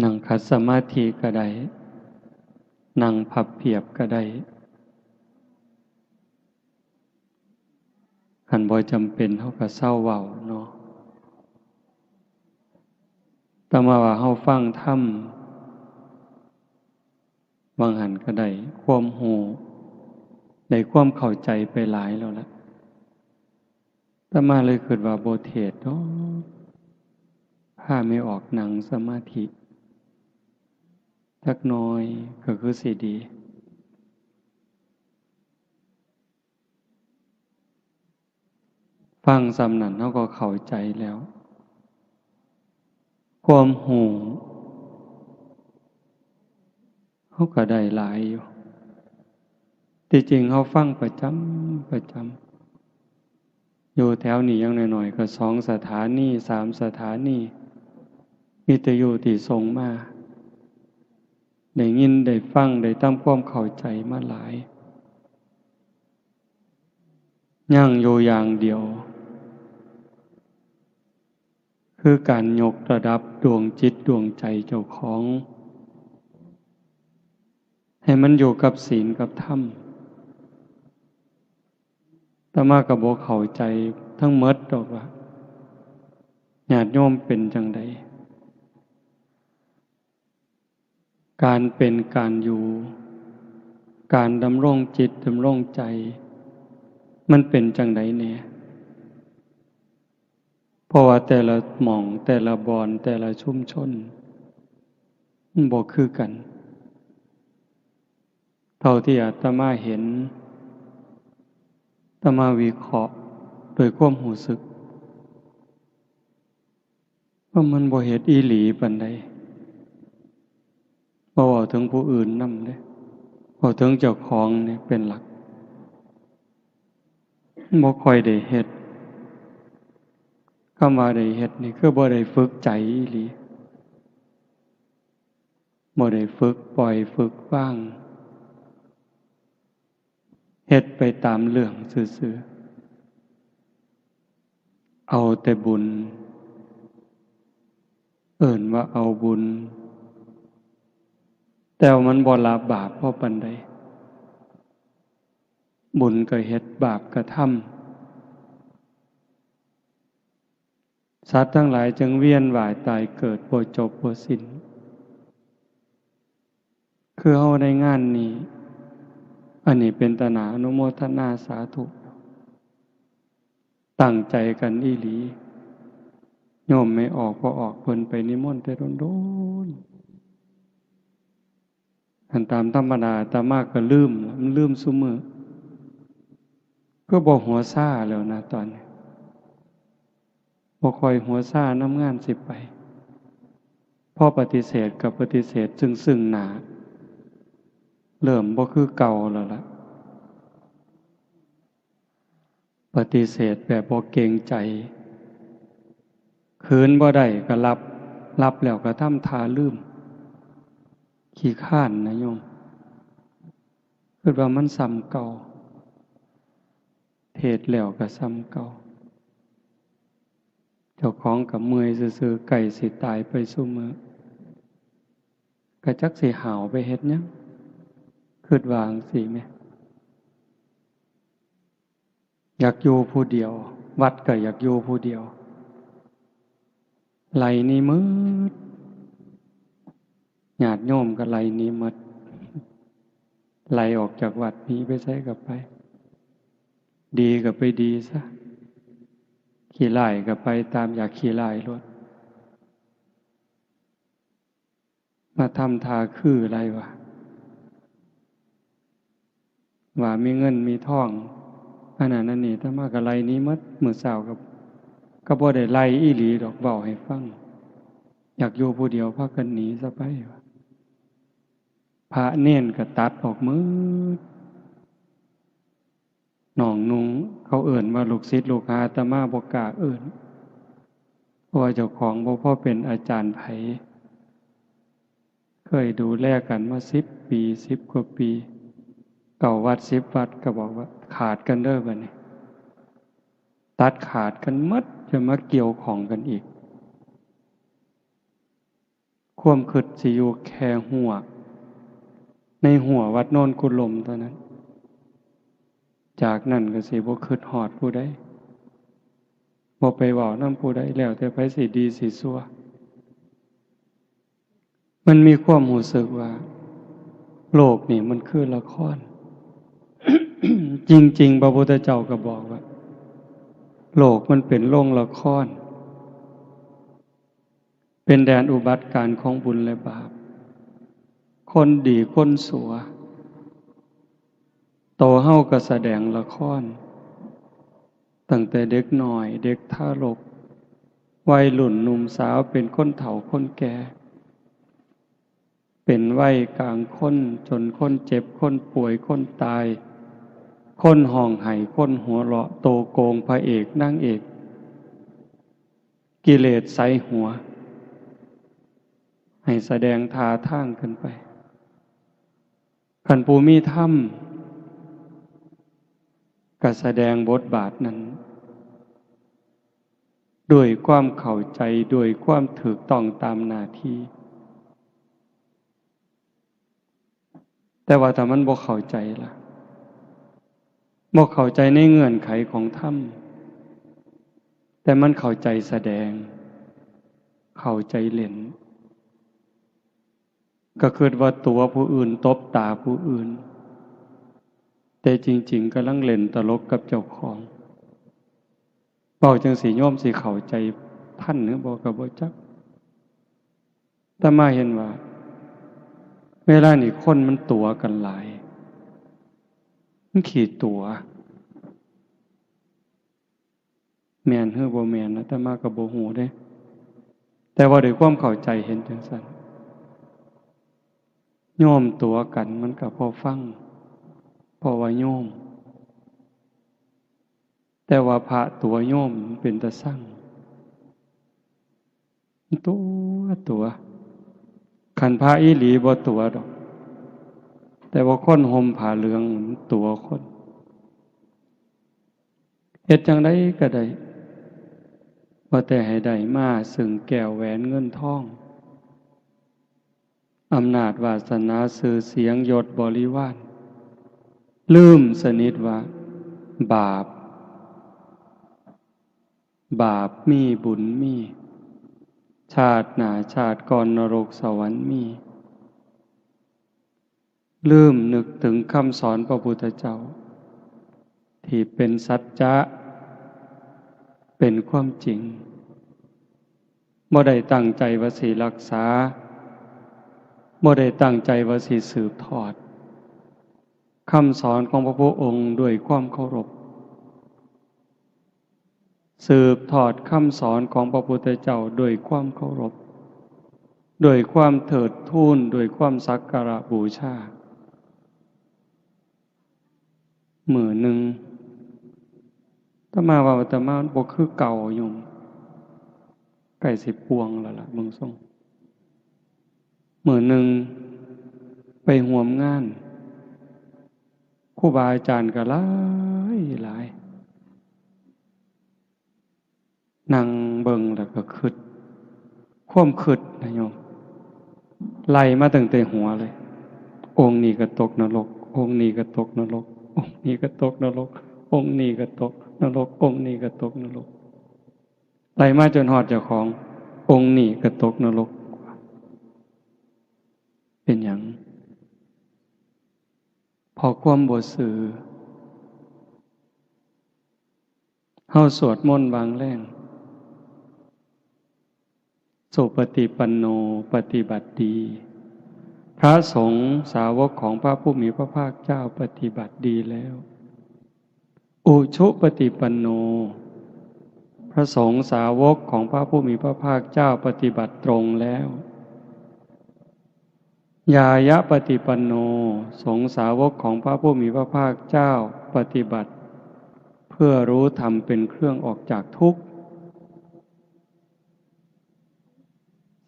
นั่งขัดสมาธิก็ได้นั่งพับเพียบก็ได้คันบ่จำเป็นเฮาก็เศร้าเว้าเนาะแต่มาว่าเฮาฟังธรรมบางหันก็ได้ความรู้ได้ความเข้าใจไปหลายแล้วล่ะแต่มาเลยคิดว่าบ่เทศน์เนาะพาไม่ออกนั่งสมาธิจักหน่อยก็คือสิดีฟังส่ำนั้นเฮาก็เข้าใจแล้วความรู้เฮาก็ได้หลายอยู่ที่จริงเฮาฟังประจำอยู่แถวนี้อย่างน้อยๆก็2สถานี3สถานีวิทยุที่ส่งมาได้ยินได้ฟังได้ทำความเข้าใจมาหลายยังอยู่อย่างเดียวคือการยกระดับดวงจิตดวงใจเจ้าของให้มันอยู่กับศีลกับธรรมอาตมาก็บ่เข้าใจทั้งหมดดอกว่าญาติโยมเป็นจังใดการเป็นการอยู่การดำรงจิตดำรงใจมันเป็นจังใดแน่เพราะว่าแต่ละหม่องแต่ละบอนแต่ละชุมชนมันบ่คือกันเท่าที่อาตมาเห็นอาตมาวิเคราะห์โดยความรู้สึกว่ามันบ่เฮ็ดอีหลีปานใดบ่เว้าถึงผู้อื่นนำเด้เว้าถึงเจ้าของนี่เป็นหลักบ่ค่อยได้เฮ็ดคำว่าได้เฮ็ดนี่คือบ่ได้ฝึกใจอีหลีบ่ได้ฝึกปล่อยฝึกวางเฮ็ดไปตามเรื่องซื่อๆเอาแต่บุญเอิ้นว่าเอาบุญแต่ว่ามันบ่ละบาปพอปานใดบุญก็เฮ็ดบาปก็ทำสัตว์ทั้งหลายจึงเวียนว่ายตายเกิดบ่จบบ่สิ้นคือเฮาได้งานนี้อันนี้เป็นตนาอนุโมทนาสาธุตั้งใจกันอีหลีโยมไม่ออกก็ออกเพิ่นไปนิมนต์แต่โดนๆอันตามธรรมดาอาตมาก็ลืมมันลืมซุมื้อก็บ่หัวซ่าแล้วนะตอนนี้บ่ค่อยหัวซ่านำงานสิไปพอปฏิเสธกับปฏิเสธซึ่งหน้าเริ่มบ่คือเก่าแล้วล่ะปฏิเสธแบบบ่เกรงใจคืนบ่ได้ก็รับแล้วก็ทำท่าลืมขี้คร้านนะโยมคิดว่ามันซ้ำเก่าเทศแล้วก็ซ้ำเก่าเจ้าของก็เมื่อยซื่อๆใกล้สิตายไปซุมื้อก็จักสิหาวไปเฮ็ดหยังคิดว่าจั่งซี้แหมอยากอยู่ผู้เดียววัดก็อยากอยู่ผู้เดียวไล่หนี้หมดญาติโยมก็ไล่หนี้หมดไล่ออกจากวัดหนีไปไสก็ไปดีก็ไปดีซะขี้ร้ายก็ไปตามอยากขี้ร้ายโลดมาทำท่าคืออะไรวะว่ามีเงินมีทองอันนั้นอันนี้ถ้ามาก็ไล่หนี้หมดมื้อเช้าก็บ่ได้ไล่อีหลีดอกเว้าให้ฟังอยากอยู่ผู้เดียวพากันหนีซะไปวะพระเณรก็ตัดออกหมดน้องนุ่งเขาเอิ้นว่าลูกศิษย์ลูกหาอาตมาบ่กล้าเอิ้นเพราะว่าเจ้าของบ่พอเป็นอาจารย์ไผเคยดูแลกันมา10 ปี10 กว่าปีเก่าวัด10 วัดก็บอกว่าขาดกันเด้อบัดนี้ตัดขาดกันหมดจะมาเกี่ยวข้องกันอีก ความคิดสิอยู่แค่หัวในหัววัดโนนกุลมเท่านั้นจากนั้นก็สิบ่คิดฮอดผู้ใดบ่ไปเว้านำผู้ใดแล้วแต่ไผสิดีสิชั่วมันมีความรู้สึกว่าโลกนี่มันคือละคร จริงๆพระพุทธเจ้าก็บอกว่าโลกมันเป็นโรงละครเป็นแดนอุบัติการของบุญและบาปคนดีคนสัวโตเฮาก็แสดงละครตั้งแต่เด็กน้อยเด็กทารกวัยรุ่นหนุ่มสาวเป็นคนเฒ่าคนแก่เป็นวัยกลางคนจนคนเจ็บคนป่วยคนตายคนห้องไห้คนหัวเราะโตโกงพระเอกนางเอกกิเลสใส่หัวให้แสดงท่าทางขึ้นไปคันผู้มีธรรมก็แสดงบทบาทนั้นด้วยความเข้าใจด้วยความถูกต้องตามหน้าที่แต่ว่าถ้ามันบ่เข้าใจล่ะบ่เข้าใจในเงื่อนไขของธรรมแต่มันเข้าใจแสดงเข้าใจเล่นก็คิดว่าตัวผู้อื่นตบตาผู้อื่นแต่จริงๆกำลังเล่นตลกกับเจ้าของเว้าจังสิโยมสิเข้าใจท่านหรือบ่ก็บ่จักแต่มาเห็นว่าเวลานี่คนมันตัวกันหลายมันขี้ตัวแม่นหรือบ่แม่นนะแต่มาก็บ่ฮู้เด้แต่ว่าด้วยความเข้าใจเห็นจังซั่นโยมตัวกันมันก็พอฟังเพราะว่าโยมแต่ว่าพระตัวโยมมันเป็นตาสั่งตัวคันพระอีหลีบ่ตัวดอกแต่ว่าคนห่มผ้าเหลืองมันตัวคนเฮ็ดจังได๋ก็ได้ว่าแต่ให้ได้มาซึ่งแก้วแหวนเงินทองอำนาจวาสนาชื่อเสียงยศบริวารลืมสนิทว่าบาปมีบุญมีชาติหน้าชาติก่อนนรกสวรรค์มีลืมนึกถึงคำสอนพระพุทธเจ้าที่เป็นสัจจะเป็นความจริงบ่ได้ตั้งใจว่าสิรักษาบ่ได้ตั้งใจว่าสิสืบทอดคำสอนของพระพุทธองค์ด้วยความเคารพสืบทอดคำสอนของพระพุทธเจ้าด้วยความเคารพด้วยความเถิดทูนด้วยความสักการะบูชามื้อหนึ่งอาตมาว่าอาตมาบ่คือเก่าอยู่ใกล้สิปวงแล้วล่ะเบิ่งทรงมื้อหนึ่งไปร่วมงานครูบาอาจารย์ก็หลายนั่งเบิ่งแล้วก็คิดความคิดนะโยมไล่มาตั้งแต่หัวเลยองค์นี้ก็ตกนรกองค์นี้ก็ตกนรกองค์นี้ก็ตกนรกองค์นี้ก็ตกนรกองค์นี้ก็ตกนรกไล่มาจนฮอดเจ้าขององค์นี้ก็ตกนรกเป็นหยังพอความบ่ซื่อเฮาสวดมนต์บางแรงสุปฏิปันโนปฏิบัติดีพระสงฆ์สาวกของพระผู้มีพระภาคเจ้าปฏิบัติดีแล้วอุชุปฏิปันโนพระสงฆ์สาวกของพระผู้มีพระภาคเจ้าปฏิบัติตรงแล้วยายะปฏิปันโนสงฆ์สาวกของพระผู้มีพระภาคเจ้าปฏิบัติเพื่อรู้ธรรมเป็นเครื่องออกจากทุกข์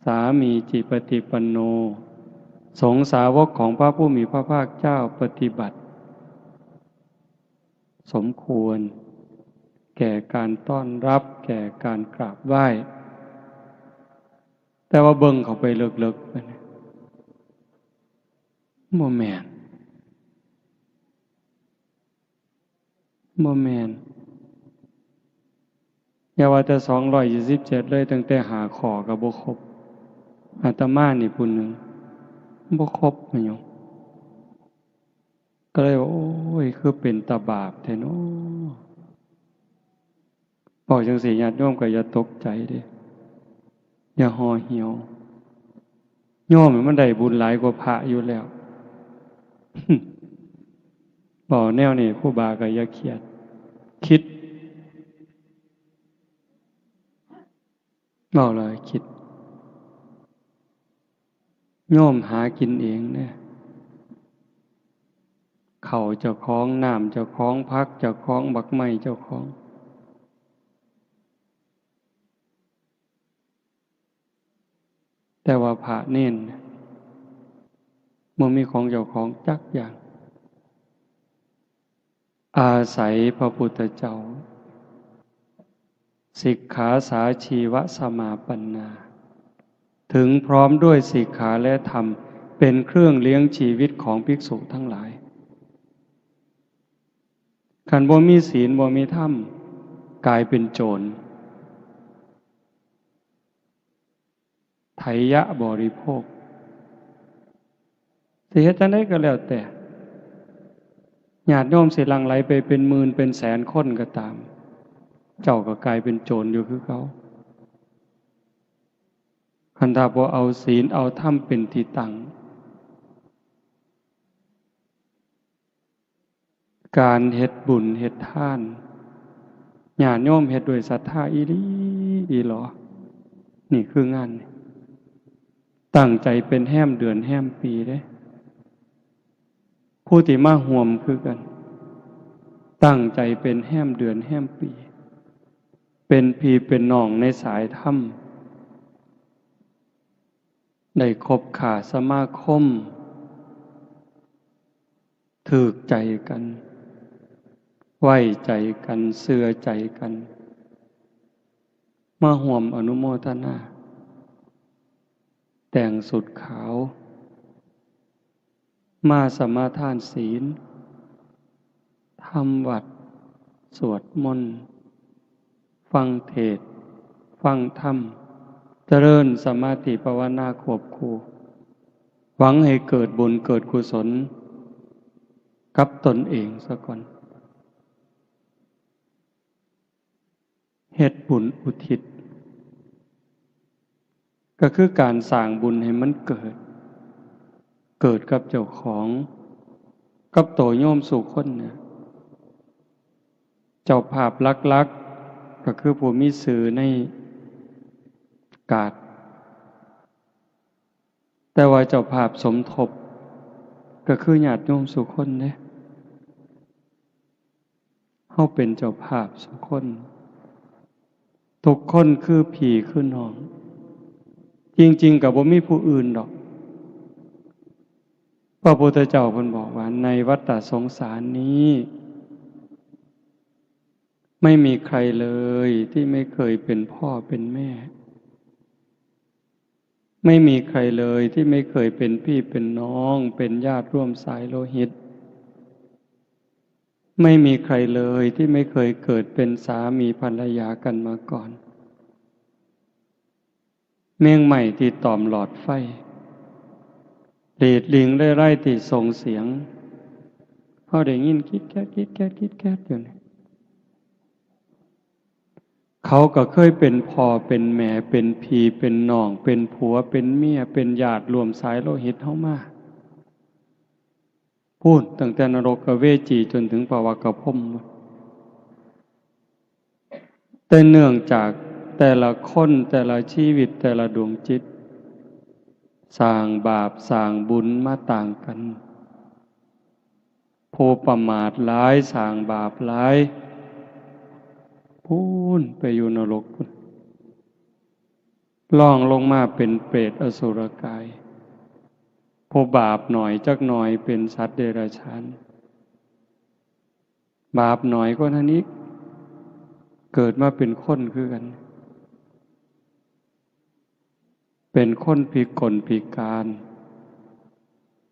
สามีจิปฏิปันโนสงฆ์สาวกของพระผู้มีพระภาคเจ้าปฏิบัติสมควรแก่การต้อนรับแก่การกราบไหว้ แต่ว่าเบิ่งเข้าไปลึกๆไปเนี่ยบ่แม่นบ่แม่นอย่าว่าแต่227เลยตั้งแต่หาข้อก็บ่ครบอาตมานี่ผู้หนึ่งบ่ครบแม่นหยังก็เลยว่าโอ้ยคือเป็นตาบาปแท้เนาะบอกจังซี่ญาติโยมก็อย่าตกใจเด้อย่าห่อเหี่ยวโยมมันได้บุญหลายกว่าพระอยู่แล้ว บอกแนวนี้ครูบาก็อย่าเครียดคิดบอกเลยคิดโยมหากินเองเนี่ยเขาเจ้าของน้ำเจ้าของพักเจ้าของบักไม้เจ้าของแต่ว่าพระเน้นมันมีของเจ้าของจักอย่างอาศัยพระพุทธเจ้าสิกขาสาชีวสมาปันนาถึงพร้อมด้วยสิกขาและธรรมเป็นเครื่องเลี้ยงชีวิตของภิกษุทั้งหลายขันบ่มีศีลบ่มีธรรมกลายเป็นโจรไถยะบริโภคสิเฮ็ดจังได๋ก็แล้วแต่ญาติโยมสิหลั่งไหลไปเป็นหมื่นเป็นแสนคนก็ตามเจ้าก็กลายเป็นโจรอยู่คือเขาคันถ้าบ่เอาศีลเอาธรรมเป็นที่ตั้งการเฮ็ดบุญเฮ็ดทานญาติโยมเฮ็ดด้วยศรัทธาอีหลีอีหลอนี่คืองานตั้งใจเป็นแห้มเดือนแห้มปีเด้ผู้ที่มาห่วมคือกันตั้งใจเป็นแห้มเดือนแห้มปีเป็นพี่เป็นน้องในสายธรรมได้คบขาสมาคมถูกใจกันไว้ใจกันเชื่อใจกันมาห่วมอนุโมทนาแต่งสุดขาวมาสมาทานศีลทำวัดสวดมนต์ฟังเทศน์ฟังธรรมเจริญสมาธิภาวนาควบคู่หวังให้เกิดบุญเกิดกุศลกับตนเองซะก่อนเฮ็ดบุญอุทิศก็คือการสร้างบุญให้มันเกิดกับเจ้าของกับโตโยมสู่คนเนี่ยเจ้าภาพลักๆก็คือผู้มีสื่อในกาศแต่ว่าเจ้าภาพสมทบก็คือญาติโยมสู่คนเนี่ยเฮาเป็นเจ้าภาพสู่คนทุกคนคือพี่คือน้องจริงๆก็บ่มีผู้อื่นดอกพระพุทธเจ้าเพิ่นบอกว่าในวัฏสงสารนี้ไม่มีใครเลยที่ไม่เคยเป็นพ่อเป็นแม่ไม่มีใครเลยที่ไม่เคยเป็นพี่เป็นน้องเป็นญาติร่วมสายโลหิตไม่มีใครเลยที่ไม่เคยเกิดเป็นสามีภรรยากันมาก่อนเมี่ยงใหม่ที่ตอมหลอดไฟเดดลิงไร่ๆที่ส่งเสียงเขาได้ยินคิดแก๊ดอยู่นี่เขาก็เคยเป็นพ่อเป็นแม่เป็นพี่เป็นน้องเป็นผัวเป็นเมียเป็นญาติรวมสายโลหิตเฮามาพูดตั้งแต่นรกเวจีจนถึงภวกพรหมแต่เนื่องจากแต่ละคนแต่ละชีวิตแต่ละดวงจิตสร้างบาปสร้างบุญมาต่างกันผู้ประมาทหลายสร้างบาปหลายพูนไปอยู่นรกพุ่นล่องลงมาเป็นเปรตอสุรกายผู้บาปหน่อยจักหน่อยเป็นสัตว์เดรัจฉานบาปหน่อยก็นั้นอีกเกิดมาเป็นคนคือกัน เป็นคนพิกลพิการ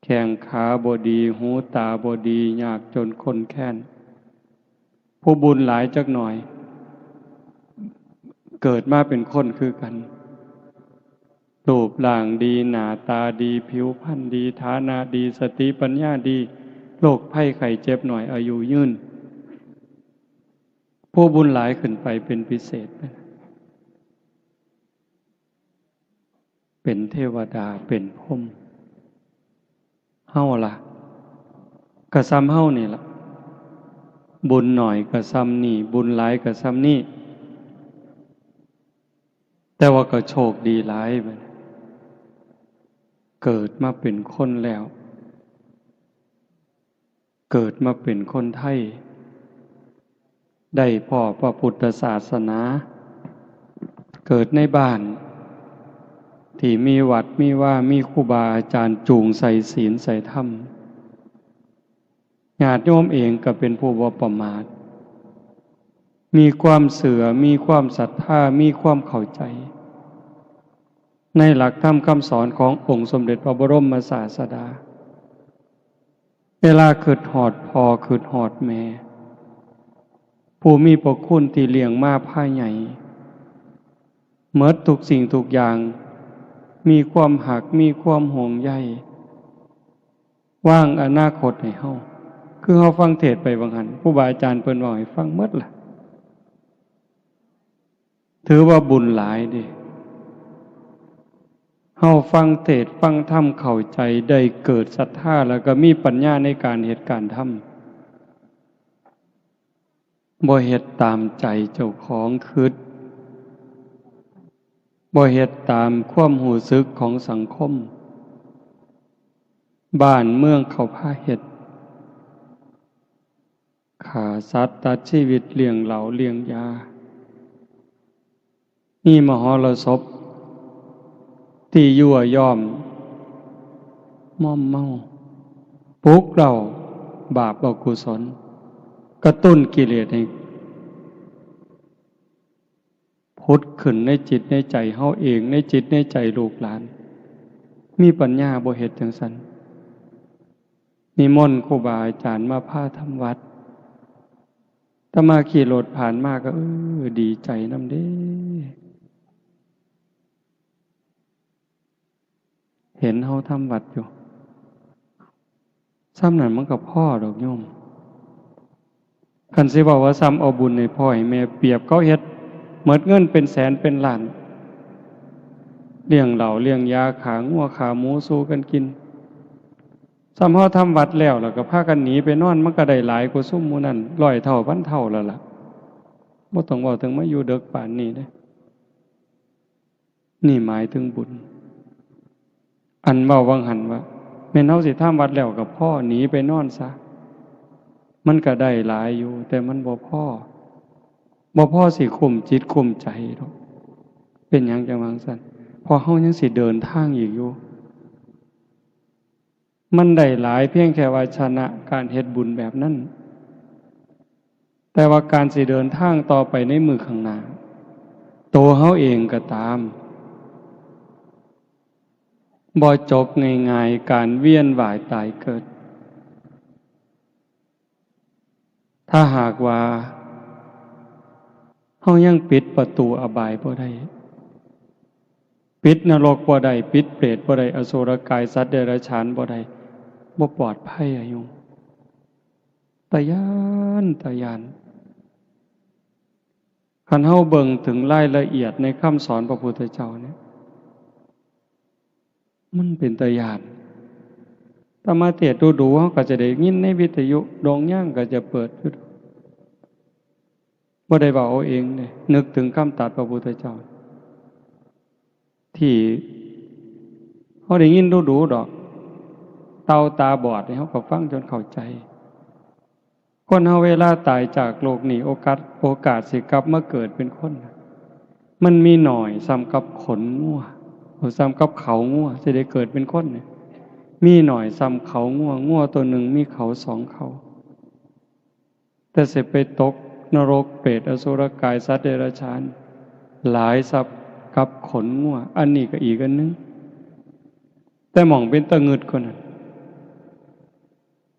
แข้งขาบ่ดีหูตาบ่ดียากจนคนแค้นผู้บุญหลายจักหน่อยเกิดมาเป็นคนคือกันรูปร่างดีหน้าตาดีผิวพรรณดีฐานะดีสติปัญญาดีโรคภัยไข้เจ็บหน่อยอายุยืนผู้บุญหลายขึ้นไปเป็นพิเศษเป็นเทวดาเป็นพรหมเฮาล่ะกะซ้ำเฮานี่ล่ะบุญหน่อยกะซ้ำนี่บุญหลายกะซ้ำนี่แต่ว่าก็โชคดีหลายบัดเกิดมาเป็นคนแล้วเกิดมาเป็นคนไทยได้พ่อพระพุทธศาสนาเกิดในบ้านที่มีวัดมีว่ามีครูบาอาจารย์จูงใส่ศีลใส่ธรรมญาติโยมเองก็เป็นผู้บ่ประมาทมีความเสื่อมีความศรัทธามีความเข้าใจในหลักธรรมคำสอนขององค์สมเด็จพระบรมศาสดาเวลาคิดฮอดพ่อคิดฮอดแม่ผู้มีพระคุณที่เลี้ยงมาพ่ายใหญ่เมิดทุกสิ่งทุกอย่างมีความหักมีความห่วงใยว่างอนาคตให้เฮาคือเฮาฟังเทศน์ไปบางหันครูบาอาจารย์เพิ่นเว้าให้ฟังหมดล่ะถือว่าบุญหลายเด้เฮาฟังเทศน์ฟังธรรมเข้าใจได้เกิดศรัทธาแล้วก็มีปัญญาในการเฮ็ดการทำบ่เฮ็ดตามใจเจ้าของคิดบ่เฮ็ดตามความรู้สึกของสังคมบ้านเมืองเขาพาเฮ็ดฆ่าสัตว์ตัดชีวิตเลี้ยงเหล้าเลี้ยงยามีมหรสพที่ยั่วย้อมม่อมเมาปลุกเราบาปอกุศลกระตุ้นกิเลสให้พุทธขึ้นในจิตในใจเฮาเองในจิตในใจลูกหลานมีปัญญาบ่เฮ็ดจังซั่นนิมนต์ครูบาอาจารย์มาพาทำวัดถ้ามาขี่รถผ่านมาก็ดีใจนำเด้เห็นเฮาทำวัดอยู่ซ้ำนั้นมันก็พ่อดอกโยมคันสิบอกว่าซ้ำเอาบุญให้พ่อให้แม่เปรียบเขาเฮ็ดหมดเงินเป็นแสนเป็นล้านเลี้ยงเหล้าเลี้ยงยาขางัวขาหมูสู้กันกินซ้ำเฮาทำวัดแล้วก็พากันหนีไปนอนมันก็ได้หลายกว่าซุ่มหมู่นั้น100 เท่าพันเท่าแล้วล่ะบ่ต้องเว้าถึงมาอยู่ดึกปานนี้เด้นี่หมายถึงบุญอันเว้าวังหันว่าแม่นเฮาสิทำวัดแล้วก็พ่อหนีไปนอนซะมันก็ได้หลายอยู่แต่มันบ่พอสิคุมจิตคุมใจดอกเป็นหยังจังว่าซั่นพอเฮายังสิเดินทางอีกอยู่มันได้หลายเพียงแค่ว่าชนะการเฮ็ดบุญแบบนั้นแต่ว่าการสิเดินทางต่อไปในมือข้างหน้าตัวเฮาเองก็ตามบ่จบง่ายๆการเวียนว่ายตายเกิดถ้าหากว่าเฮายังปิดประตูอบายบ่ได้ปิดนรกบ่ได้ปิดเปรตบ่ได้อสุรกายสัตว์เดรัจฉานบ่ได้บ่ปลอดภัยอะโยมตะยานคันเฮาเบิ่งถึงรายละเอียดในคำสอนพระพุทธเจ้าเนี่ยมันเป็นตะยานถ้ามาเทศน์ดูๆเฮาก็จะได้ยินในวิทยุดงย่างก็จะเปิดอยู่บ่ได้เว้าเอาเองเด้นึกถึงคำตรัสพระพุทธเจ้าที่เฮาได้ยินดูๆดอกเต่าตาบอดนี่เฮาก็ฟังจนเข้าใจคนเฮาเวลาตายจากโลกนี้โอกาสสิกลับมาเกิดเป็นคนมันมีหน่อยซ้ำกับขนงัวซ้ำกับเขางัวสิได้เกิดเป็นคนเนี่ยมีหน่อยซ้ำเขางัวตัวหนึ่งมีเขา2 เขาแต่สิไปตกนรกเปรตอสุรกายสัตว์เดรัจฉานหลายสับ กับขนงัวอันนี้ก็อีกอันนึงแต่หม่องเป็นตะงึดคนนั้น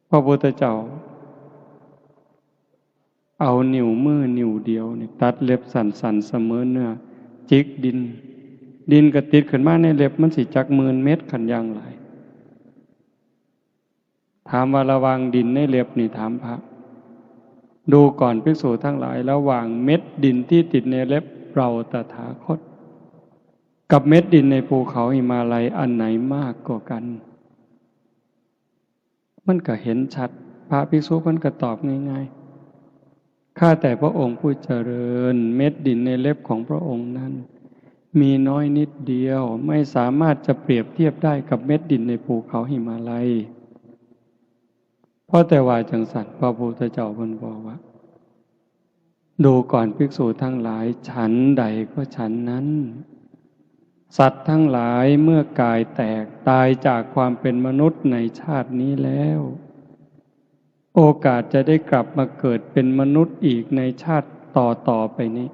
พระพุทธเจ้าเอานิ้วมือนิ้วเดียวนี่ตัดเล็บสันๆเสมอเนื้อจิกดินก็ติดขึ้นมาในเล็บมันสิจัก10,000 เม็ดขันอย่างหลายถามว่าระวังดินในเล็บนี่ถามพระดูก่อนภิกษุทั้งหลายระหว่างเม็ดดินที่ติดในเล็บเราตถาคตกับเม็ดดินในภูเขาหิมาลัยอันไหนมากกว่ากันมันก็เห็นชัดพระภิกษุมันก็ตอบง่ายๆข้าแต่พระองค์ผู้เจริญเม็ดดินในเล็บของพระองค์นั้นมีน้อยนิดเดียวไม่สามารถจะเปรียบเทียบได้กับเม็ดดินในภูเขาหิมาลัยเพราะแต่ว่าจังสัตว์พระพุทธเจ้าเพิ่นบอกว่าดูก่อนภิกษุทั้งหลายฉันใดก็ฉันนั้นสัตว์ทั้งหลายเมื่อกายแตกตายจากความเป็นมนุษย์ในชาตินี้แล้วโอกาสจะได้กลับมาเกิดเป็นมนุษย์อีกในชาติต่อไปนี้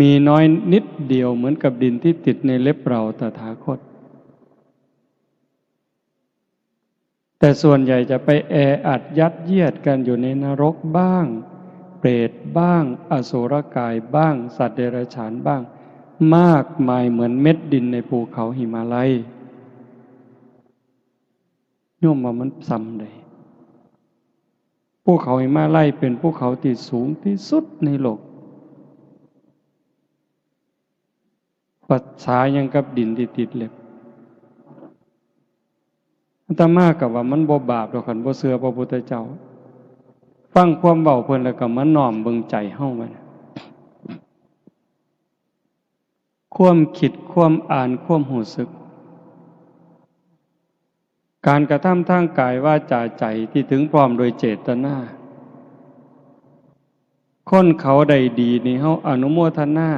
มีน้อยนิดเดียวเหมือนกับดินที่ติดในเล็บเราตถาคตแต่ส่วนใหญ่จะไปแออัดยัดเยียดกันอยู่ในนรกบ้างเปรตบ้างอสุรกายบ้างสัตว์เดรัจฉานบ้างมากมายเหมือนเม็ดดินในภูเขาหิมาลัยโยมว่ามันซ้ำใดภูเขาหิมาลัยเป็นภูเขาที่สูงที่สุดในโลกปัจฉายังกับดินที่ติดเล็บอาตมากับว่ามันบ่บาปดอกคันบ่เชื่อพระพุทธเจ้าฟังความเว้าเพิ่นแล้วก็มาน้อมเบิ่งใจเฮามันความคิดความอ่านความรู้สึกการกระทำทางกายวาจาใจที่ถึงพร้อมโดยเจตนาคนเขาได้ดีนี่เฮาอนุโมทนา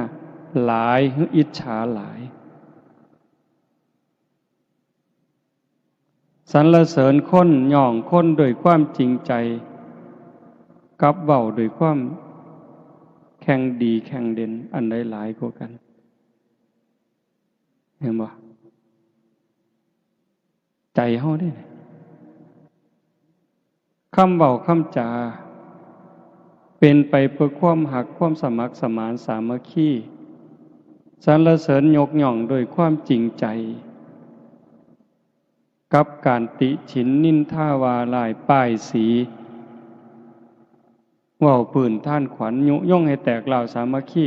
หลายหรืออิจฉาหลายสรรเสริญคนย่องคนโดยความจริงใจกับเว้าโดยความแข่งดีแข่งเด่นอันใดหลายกว่ากันเห็นบ่ใจเฮาได้คำเว้าคำจาเป็นไปเพื่อความหักความสมัครสมานสามัคคีสรรเสริญยกย่องโดยความจริงใจกับการติฉินนินทาวาลายป้ายสีเว้าปืนท่านขวัญยุยงให้แตกเหล่าสามัคคี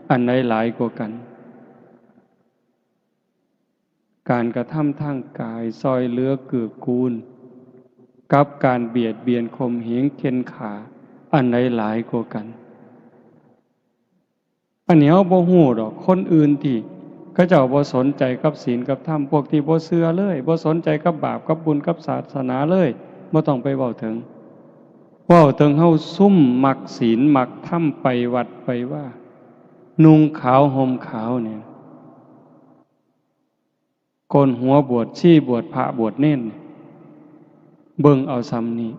อันใดหลายกว่ากันการกระทำทางกายซอยเหลือเกื้อกูลกับการเบียดเบียนข่มเหงเข็นขาอันใดหลายกว่ากันอันนี้เฮาบ่ฮู้ดอกคนอื่นที่เขาเจ้าบ่สนใจกับศีลกับธรรมพวกที่บ่เชื่อเลยบ่สนใจกับบาปกับบุญกับศาสนาเลยบ่ต้องไปเว้าถึงเฮาซุ่มมักศีลมักธรรมไปวัดไปว่านุ่งขาวห่มขาวเนี่ยโกนหัวบวชชีบวชพระบวชเน้นเบิ่งเอาซ้ำนี้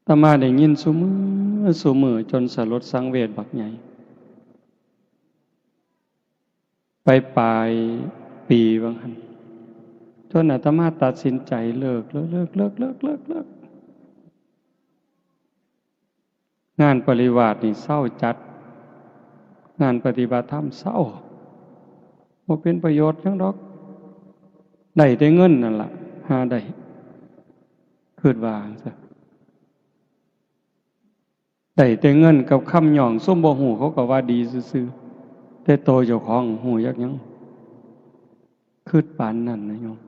อาตมาได้ยินซุมื้อจนสลดสังเวชบักใหญ่ไปปลายปีบางหันจนอาตมาตัดสินใจเลิกงานปริวาสนี่เศร้าจัดงานปฏิบัติธรรมเศร้าบ่เป็นประโยชน์หยังดอกได้แต่เงินนั่นล่ะหาได้คิดว่าจังซั่นได้แต่เงินกับคำหย่องซุ่มบ่ฮู้เขาก็ว่าดีซื่อๆแต่โตเจ้าของฮู้จักหยังคิดปานนั้นนะโยม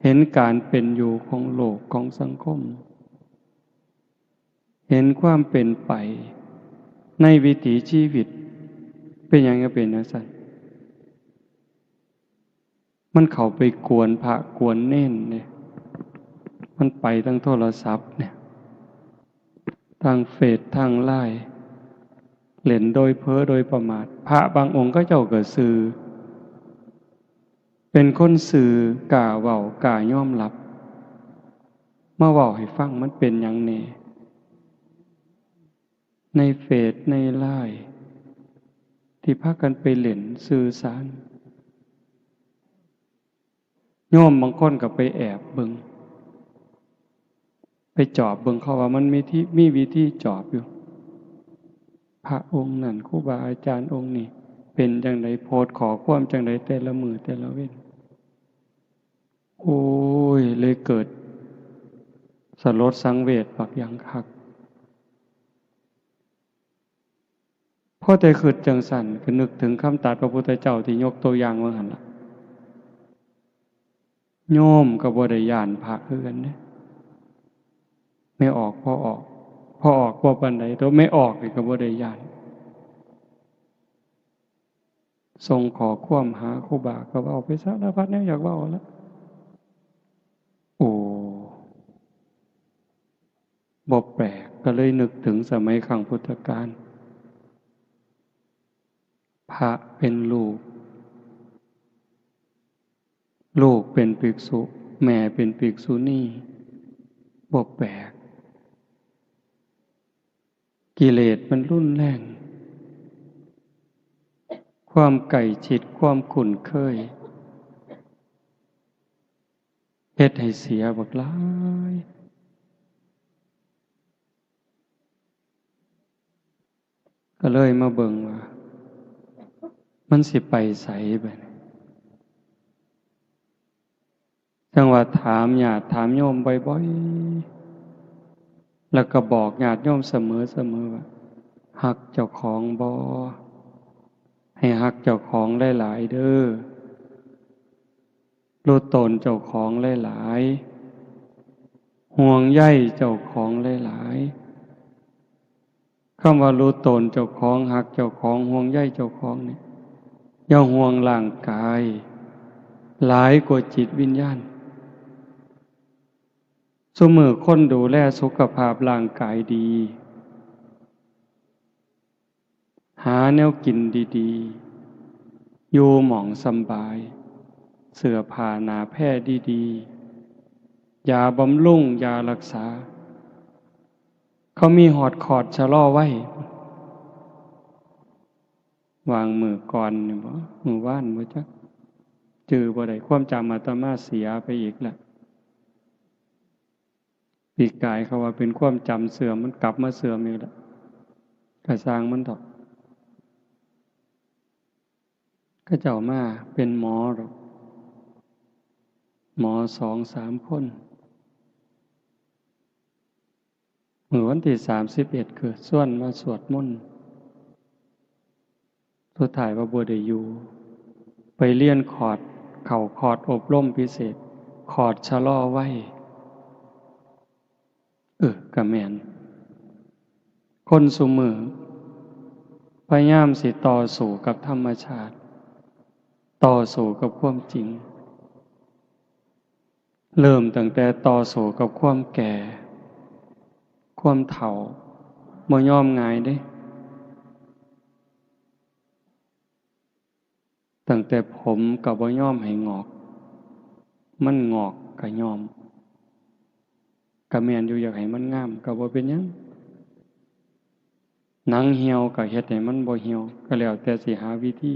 เห็นการเป็นอยู่ของโลกของสังคมเห็นความเป็นไปในวิถีชีวิตเป็นหยังก็เป็นจังซั่นมันเข้าไปกวนพระกวนเน้นเนี่ยมันไปทั้งโทรศัพท์เนี่ยทางเฟซทางไลน์เล่นโดยเพ้อโดยประมาทพระบางองค์ก็เจ้าก็สื่อเป็นคนสื่อกล้าเว้ากล้ายอมรับมาเว้าให้ฟังมันเป็นหยังแน่ในเฟซในไลน์ ที่พากันไปเล่นสื่อสารโยมบางคนก็ไปแอบเบิ่งไปจอบเบิ่งเขาว่ามันมีวิธีจอบอยู่พระองค์นั่นครูบาอาจารย์องค์นี้เป็นจังไดโพสต์ขอความจังไดแต่ละมือแต่ละเว้นโอ้ยเลยเกิดสลดสังเวชบักอย่างคักพอแต่คิดจังสั่นก็นึกถึงคำตรัสพระพุทธเจ้าที่ยกตัวอย่างว่าหั่นล่ะโยมก็บ่ได้ย้านพระคือกันเด้ไม่ออกพอออกบ่ปานใดตัวไม่ออกนี่ก็บ่ได้ย้านส่งขอความหาครูบาก็เว้าไปสารพัดแนวอยากเว้าแล้วโอ้บ่แปลกก็เลยนึกถึงสมัยครั้งพุทธกาลพระเป็นลูกเป็นภิกษุแม่เป็นภิกษุณีบ่แปลกกิเลสมันรุนแรงความไก่ฉิดความคุ้นเคยเฮ็ดให้เสียบักหลายก็เลยมาเบิ่งว่ามันสิไปไสบัดนี้จังว่าถามญาติถามโยมบ่อยๆแล้วก็บอกญาติโยมเสมอว่าฮักเจ้าของบ่ให้ฮักเจ้าของหลายๆเด้อรู้ตนเจ้าของหลายๆห่วงใยเจ้าของหลายๆคำว่ารู้ตนเจ้าของฮักเจ้าของห่วงใยเจ้าของนี่อย่าห่วงร่างกายหลายกว่าจิตวิญญาณซุมื้อคนดูแลสุขภาพร่างกายดีหาแนวกินดีๆอยู่หม่องสำบายเสื้อผ้าหนาแพร่ดีๆยาบำรุงยารักษาเขามีหอดคอร์ดชะลอไว้วางมือก่อนนี่บ่มือว่านบ่จักจือบ่ได้ความจำอาตมาเสียไปอีกแล้วปีกายเขาว่าเป็นความจำเสื่อมมันกลับมาเสื่อมอีกแล้วกระสร้างมันดอกก็เจ้ามาเป็นหมอหรอกหมอ2-3 คนเมื่อวันที่31คือส่วนมาสวดมนต์สุดท้ายว่าบ่ได้อยู่ไปเรียนเข้าคอร์สอบรมพิเศษคอร์สชะลอไว้ก็แม่นคนซุมื้อพยายามสิต่อสู้กับธรรมชาติต่อสู้กับความจริงเริ่มตั้งแต่ต่อสู้กับความแก่ความเฒ่าบ่ยอมง่ายเด้ตั้งแต่ผมก็บ่ยอมให้งอกมันงอกก็ยอมก็แม่นอยู่อยากให้มันงามก็บ่เป็นหยังหนังเหี่ยวก็เฮ็ดให้มันบ่เหี่ยวก็แล้วแต่สิหาวิธี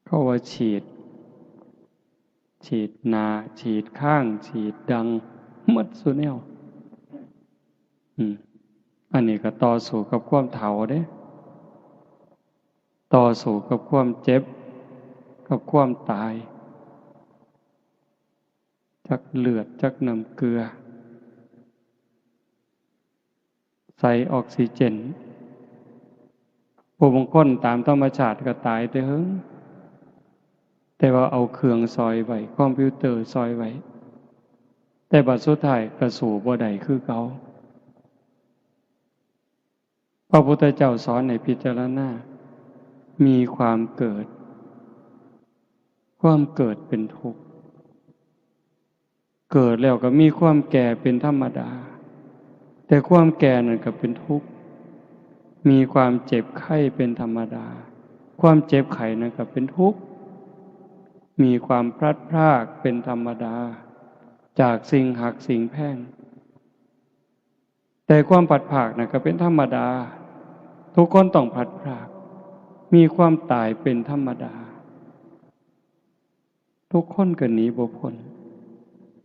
เขาว่าฉีดหน้าฉีดข้างฉีดดังหมดซุแนวอันนี้ก็ต่อสู้กับความเฒ่าเด้ต่อสู้กับความเจ็บกับความตายจักเลือดจักน้ำเกลือใส่ออกซิเจนผู้บางคนตามธรรมชาติก็ตายแต่เฮิงแต่ว่าเอาเครื่องซอยไว้คอมพิวเตอร์ซอยไว้แต่บัดสุดท้ายก็สู่บ่ได้คือเก่าพระพุทธเจ้าสอนให้พิจารณามีความเกิดเป็นทุกข์เกิดแล้วก็มีความแก่เป็นธรรมดาแต่ความแก่นั่นก็เป็นทุกข์มีความเจ็บไข้เป็นธรรมดาความเจ็บไข้นั่นก็เป็นทุกข์มีความพลัดพรากเป็นธรรมดาจากสิ่งหักสิ่งแพงแต่ แต่ความผัดผากนะก็เป็นธรรมดาทุกคนต้องผัดผากมีความตายเป็นธรรมดาทุกคนก็หนีบ่พ้น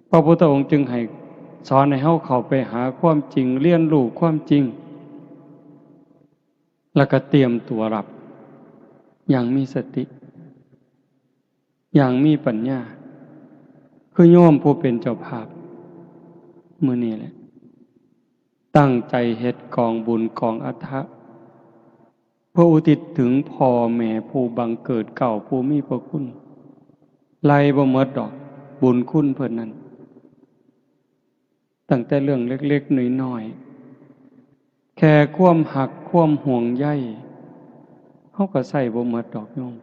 พระพุทธองค์จึงให้สอนให้เฮาเข้าไปหาความจริงเรียนรู้ความจริงแล้วก็เตรียมตัวรับอย่างมีสติอย่างมีปัญญาคือโยมผู้เป็นเจ้าภาพมื้อนี้แหละตั้งใจเฮ็ดกองบุญกองอทะเพื่ออุทิศถึงพ่อแม่ผู้บังเกิดเก่าผู้มีพระคุณไล่บ่หมดดอกบุญคุณเพิ่นนั้นตั้งแต่เรื่องเล็กๆน้อยๆแค่ความหักความห่วงใยเฮาก็ใช้บ่หมดดอกโยม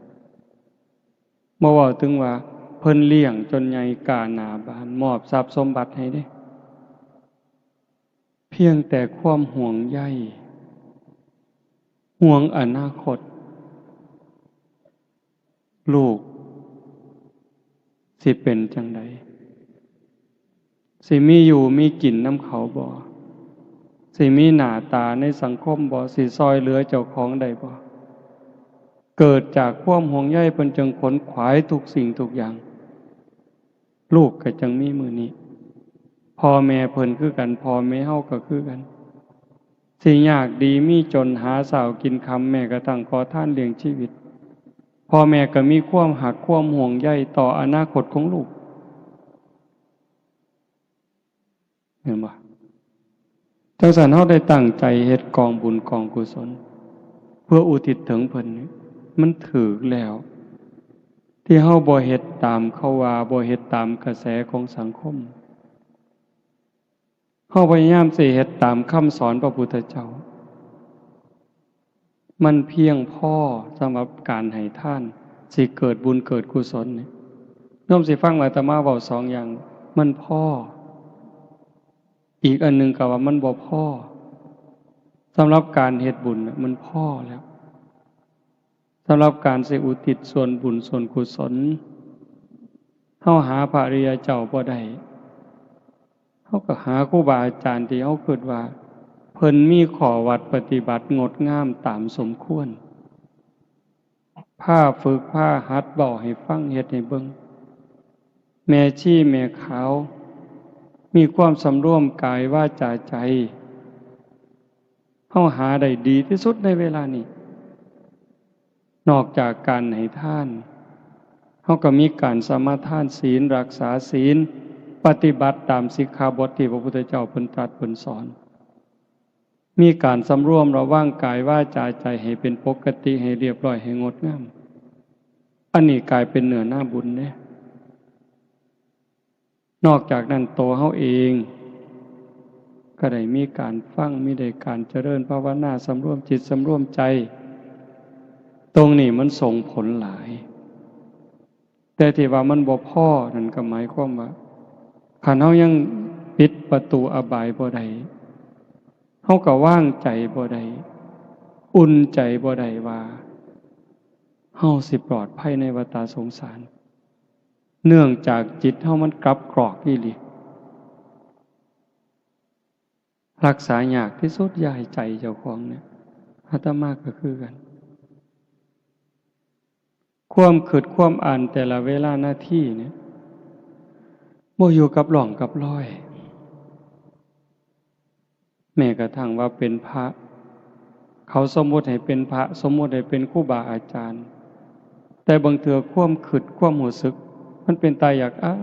บ่เว้าถึงว่าเพิ่นเลี้ยงจนใหญ่กล้าหน้าบานมอบทรัพย์สมบัติให้เด้เพียงแต่ความห่วงใยห่วงอนาคตลูกสิเป็นจังใดสิมีอยู่มีกินน้ำเขาบ่สิมีหน้าตาในสังคมบ่สิซอยเหลือเจ้าของได้บ่เกิดจากความห่วงใยเพิ่นจึงขนขวายทุกสิ่งทุกอย่างลูกก็จังมีมื้อนี้พ่อแม่เพิ่นคือกันพ่อแม่เฮาก็คือกันสิยากดีมีจนหาเช้ากินค่ำแม่ก็ตั้งขอทานเลี้ยงชีวิตพ่อแม่ก็มีความหักความห่วงใยต่ออนาคตของลูกเห็นบ่จังซั่นเฮาได้ตั้งใจเฮ็ดกองบุญกองกุศลเพื่ออุทิศถึงเพิ่นนี่มันถูกแล้วที่เฮาบ่เฮ็ดตามเขาว่าบ่เฮ็ดตามกระแสของสังคมเฮาพยายามสิเฮ็ดตามคำสอนพระพุทธเจ้ามันเพียงพอสำหรับการให้ทานสิเกิดบุญเกิดกุศลนี่โยมสิฟังอาตมาเว้า2อย่างมันพออีกอันหนึ่งก็ว่ามันบ่พอสำหรับการเฮ็ดบุญมันพอแล้วสำหรับการสิอุทิศส่วนบุญส่วนกุศลเฮาหาพระอริยเจ้าบ่ได้เฮาก็หาครูบาอาจารย์ที่เฮาคิดว่าเพิ่นมีข้อวัดปฏิบัติงดงามตามสมควรพาฝึกพาหัดเว้าให้ฟังเฮ็ดให้เบิ่งแม่ชีแม่ขาวมีความสำรวมกายวาจาใจเฮาหาได้ดีที่สุดในเวลานี้นอกจากการให้ทานเฮาก็มีการสมาทานศีลรักษาศีลปฏิบัติตามสิกขาบทที่พระพุทธเจ้าเพิ่นตรัสเพิ่นสอนมีการสำรวมระวังกายวาจาใจให้เป็นปกติให้เรียบร้อยให้งดงามอันนี้กลายเป็นเนื้อหน้าบุญเด้นอกจากนั้นตัวเฮาเองก็ได้มีการฟังมีได้การเจริญภาวนาสำรวมจิตสำรวมใจตรงนี้มันส่งผลหลายแต่ที่ว่ามันบ่พอนั่นก็หมายความว่าคันเฮายังปิดประตูอบายบ่ได้เฮาก็ว่างใจบ่ได้อุ่นใจบ่ได้ว่าเฮาสิปลอดภัยในวัฏสงสารเนื่องจากจิตเฮามันกลับกรอกอีหลีรักษายากที่สุดอย่าให้ใจเจ้าของเนี่ยอาตมาก็คือกันความคิดความอ่านแต่ละเวลาหน้าที่เนี่ยบ่อยู่กับหล่องกับลอยแม้กระทั่งว่าเป็นพระเขาสมมุติให้เป็นพระสมมุติให้เป็นครูบาอาจารย์แต่บางเทื่อความคิดความรู้สึกมันเป็นตาอยากอา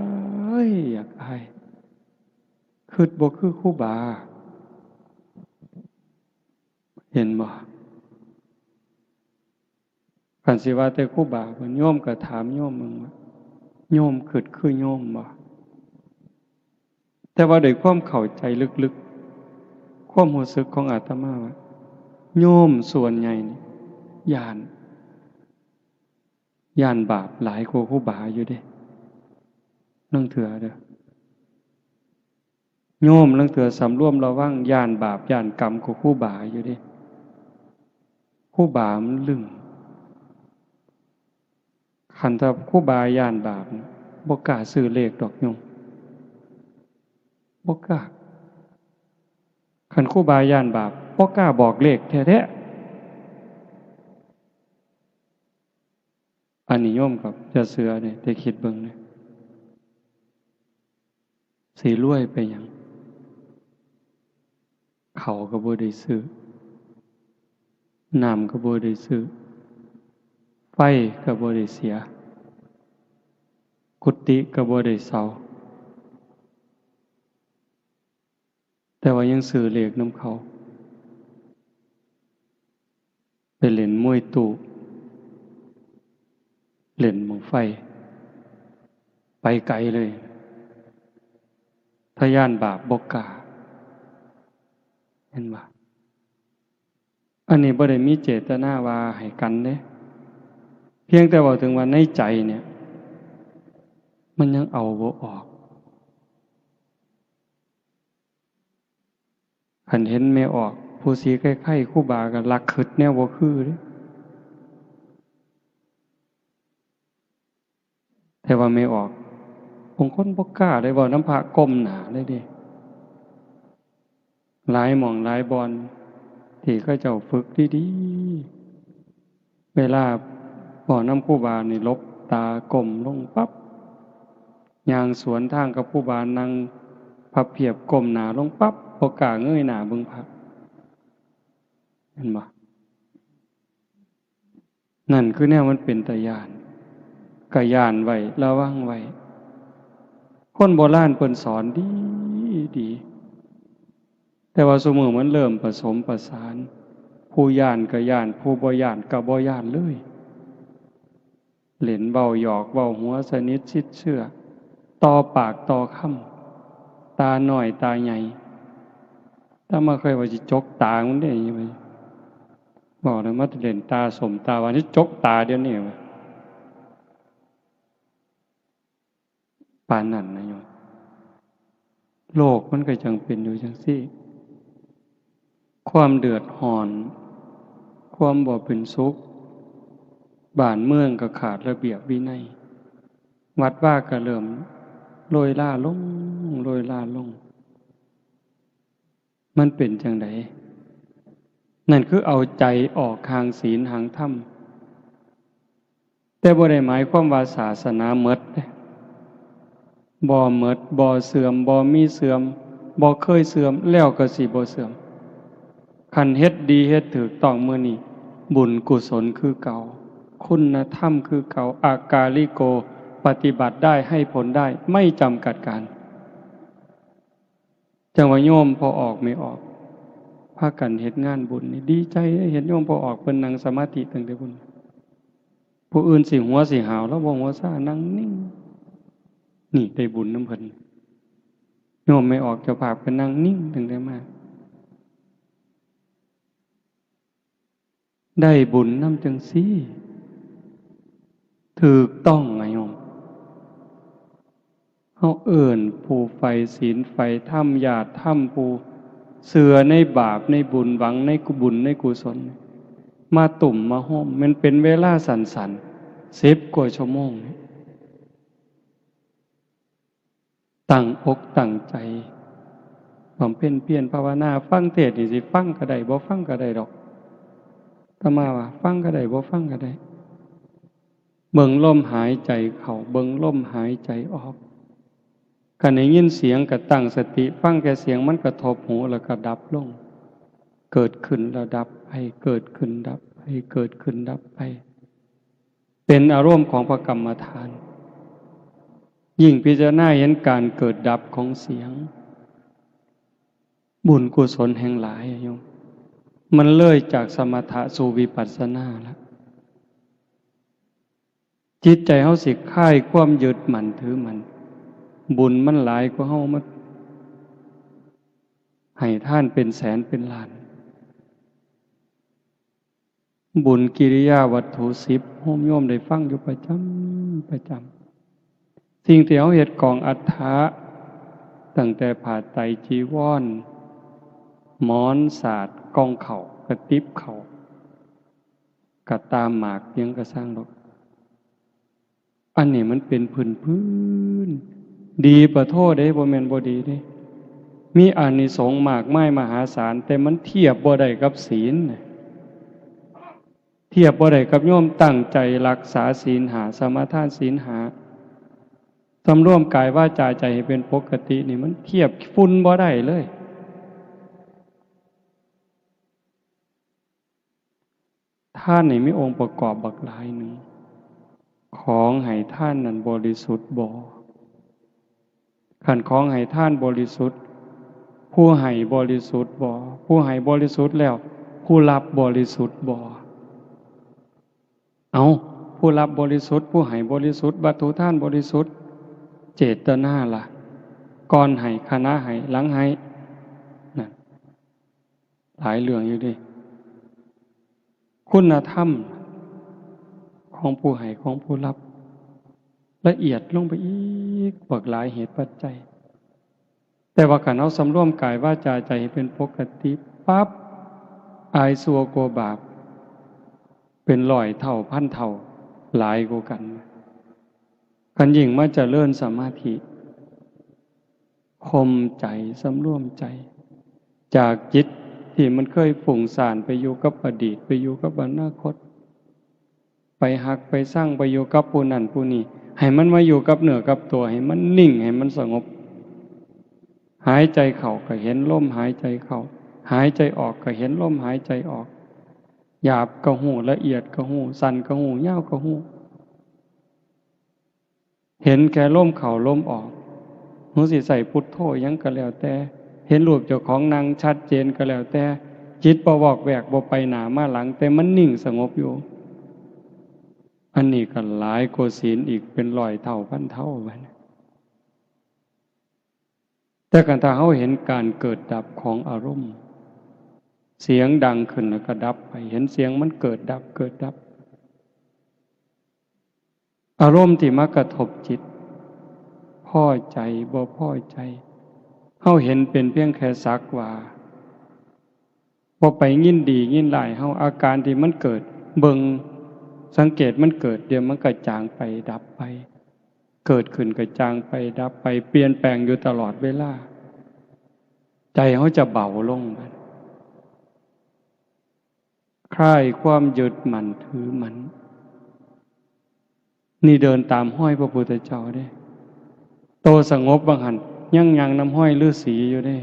ยอยากอายคิดบ่คือครูบาเห็นบ่คันสิว่าแต่ครูบาเพิ่นโยมก็ถามโยมมึงว่าโยมคิดคือโยมบ่แต่ว่าด้วยความเข้าใจลึกๆความรู้สึกของอาตมาว่าโยมส่วนใหญ่นี่ย้านบาปหลายกว่าครูบาอยู่เด้นั่งเถื่อเด้อโยมนั่งเถื่อสำรวมระวังย้านบาปย้านกรรมกว่าครูบาอยู่เด้ครูบามันลึงคันถ้าครูบาย้านบาปบ่กล้าซื้อเลขดอกโยมบ่กล้า คันครูบาย่านบาปบ่กล้าบอกเลขแท้ๆอันนิยมกับจะเสือเนี่ยได้คิดเบิ่งเนี่ยสิรวยไปหยังเขาก็บ่ได้ซื้อน้ำก็บ่ได้ซื้อไฟก็บ่ได้เสียกุฏิก็บ่ได้เซาแต่ว่ายังซื้อเลขนำเขาไปเล่นมวยตู้เล่นบั้งไฟไปไกลเลยถ้าย่านบาปบ่กล้าเห็นบ่อันนี้บ่ได้มีเจตนาว่าให้กันเด้เพียงแต่ว่าถึงว่าในใจเนี่ยมันยังเอาบ่ออกคันเห็นไม่ออกผู้สีใกล้ๆครูบาก็ลักขึดแนวบ่คือเด้แต่ว่าไม่ออกบางคนบ่กล้าได้เว้าน้ำพระก้มหน้าเลยเด้หลายหม่องหลายบอนที่เขาเจ้าฝึกดีๆเวลาบ่น้ำครูบานี่ลบตาก้มลงปั๊บย่างสวนทางกับครูบานั่งพับเพียบก้มหน้าลงปั๊บบ่กล้าเงยหน้าเบิ่งพระเห็นบ่นั่นคือแนวมันเป็นตาย้านก็ย้านไว้ระวังไว้คนโบราณเพิ่นสอนดีแต่ว่าซุมื้อมันเริ่มผสมประสานผู้ย้านก็ย้านผู้บ่ย้านก็บ่ย้านเลยเล่นเว้าหยอกเว้าหัวสนิทชิดเชื่อต่อปากต่อคำตาน้อยตาใหญ่ถ้ามาเคยว่าสิจกตามันได้ยังไงบอกเลยมาเล่นตาสมตาวันนี้จกตาเดี๋ยวนี้ปานนั้นนะโยมโลกมันก็จังเป็นอยู่จังซี่ความเดือดร้อน ความบ่เป็นสุขบ้านเมืองก็ขาดระเบียบวินัยวัดว่าก็เริ่มโรยล่าลงโรยล่าลงมันเป็นจังไดนั่นคือเอาใจออกทางศีลทางธรรมแต่บ่ได้หมายความว่าศาสนาหมดเด้บ่หมดบ่เสื่อมบ่มีเสื่อมบ่เคยเสื่อมแล้วก็สิบ่เสื่อมคันเฮ็ดดีเฮ็ดถูกต้องมื้อนี้บุญกุศลคือเก่าคุณธรรมคือเก่าอากาลิโกปฏิบัติได้ให้ผลได้ไม่จำกัดการจังว่าโยมพอออกไม่ออกพากันเฮ็ดงานบุญนี่ดีใจเห็นโยมพอออกเพิ่นนั่งสมาธิตั้งแต่บุญผู้อื่นสิหัวสิหาวแล้วบ่หัวซ่านั่งนิ่งนี่ได้บุญนำเพิ่นโยมไม่ออกเจ้าภาพก็นั่งนิ่งตั้งแต่มาได้บุญนำจังซี่ถูกต้องไงโยมเฮาเอิ้นผู้ใฝ่ศีลใฝ่ธรรมญาติธรรมผู้เชื่อในบาปในบุญหวังในกุบุญในกุศลมาตุ่มมาห้อมมันเป็นเวลาสั้นๆ10 กว่าชั่วโมงตั้งอกตั้งใจบำเพ็ญเพียรภาวนาฟังเทศน์นี่สิฟังก็ได้บ่ฟังก็ได้ดอกอาตมาว่าฟังก็ได้บ่ฟังก็ได้เบิ่งลมหายใจเข้าเบิ่งลมหายใจออกคันได้ยินเสียงก็ตั้งสติฟังแค่เสียงมันกระทบหูแล้วก็ดับลงเกิดขึ้นแล้วดับไปเกิดขึ้นดับไปเกิดขึ้นดับไปเป็นอารมณ์ของพระกรรมฐานยิ่งพิจารณาเห็นการเกิดดับของเสียงบุญกุศลแห่งหลายโยมมันเลยจากสมถะสู่วิปัสสนาแล้วจิตใจเฮาสิคลายความยึดมั่นถือมั่นบุญมันหลายกว่าเฮามาให้ท่านเป็นแสนเป็นล้านบุญกิริยาวัตถุ10โฮมโยมได้ฟังอยู่ประจำสิ่งที่เฮาเฮ็ดกองอัฏฐะตั้งแต่ผ้าไตรจีวรหมอนสาดกองเข่ากระติบเข่ากระตามหมากยังกระสร้างดอกอันนี้มันเป็นพื้นดีประโทษเด้บ่แม่นบ่ดีเด้ มีอานิสงส์มากมายมหาศาลแต่มันเทียบบ่ได้กับศีลเทียบบ่ได้กับโยมตั้งใจรักษาศีลหาสมาทานศีลหาสำรวมกายวาจาใจให้เป็นปกตินี่มันเทียบฝุ่นบ่ได้เลยท่านนี่มีองค์ประกอบบักหลายหนึ่งของให้ท่านนั้นบริสุทธิ์บ่ขันของให้ท่านบริสุทธิ์ผู้ให้บริสุทธิ์บ่ผู้ให้บริสุทธิ์แล้วผู้รับบริสุทธิ์บ่เอาผู้รับบริสุทธิ์ผู้ให้บริสุทธิ์วัตถุท่านบริสุทธิ์เจตนาล่ะก่อนให้คณะให้หลังให้นั่นหลายเรื่องอยู่ดิคุณธรรมของผู้ให้ของผู้รับละเอียดลงไปอีกบักหลายเหตุปัจจัยแต่ว่าการเอาสำรวมกายวาจาใจให้เป็นปกติปั๊บอายสัวกลัวบาปเป็นร้อยเท่าพันเท่าหลายกว่ากันยิ่งมาเจริญสมาธิข่มใจสำรวมใจจากจิตที่มันเคยฝุ่งซ่านไปอยู่กับอดีตไปอยู่กับอนาคตไปหักไปสร้างไปอยู่กับผู้นั้นผู้นี้ให้มันมาอยู่กับเนื้อกับตัวให้มันนิ่งให้มันสงบหายใจเข้าก็เห็นลมหายใจเข้าหายใจออกก็เห็นลมหายใจออกหยาบก็หูละเอียดก็หูสั่นก็หูยาวก็หูเห็นแค่ลมเข้าลมออกหูสิใส่พุทโธยังก็แล้วแต่เห็นรูปเจ้าของนางชัดเจนก็แล้วแต่จิตบ่วอกแวกบ่ไปหน้ามาหลังแต่มันนิ่งสงบอยู่อันนี้ก็หลายกว่าศีลอีกเป็นร้อยเท่าพันเท่าไปแต่กันถ้าเขาเห็นการเกิดดับของอารมณ์เสียงดังขึ้นแล้วก็ดับไปเห็นเสียงมันเกิดดับเกิดดับอารมณ์ที่มากระทบจิตพอใจบ่พอใจเขาเห็นเป็นเพียงแค่สักว่าบ่ไปยินดียินร้ายเขาอาการที่มันเกิดเบิ่งสังเกตมันเกิดเดี๋ยวมันก็จางไปดับไปเกิดขึ้นก็จางไปดับไปเปลี่ยนแปลงอยู่ตลอดเวลาใจเขาจะเบาลงไปคลายความยึดมั่นถือมั่นนี่เดินตามห้อยพระพุทธเจ้าได้โตสงบบางหันยังน้ำห้อยฤาษีอยู่ได้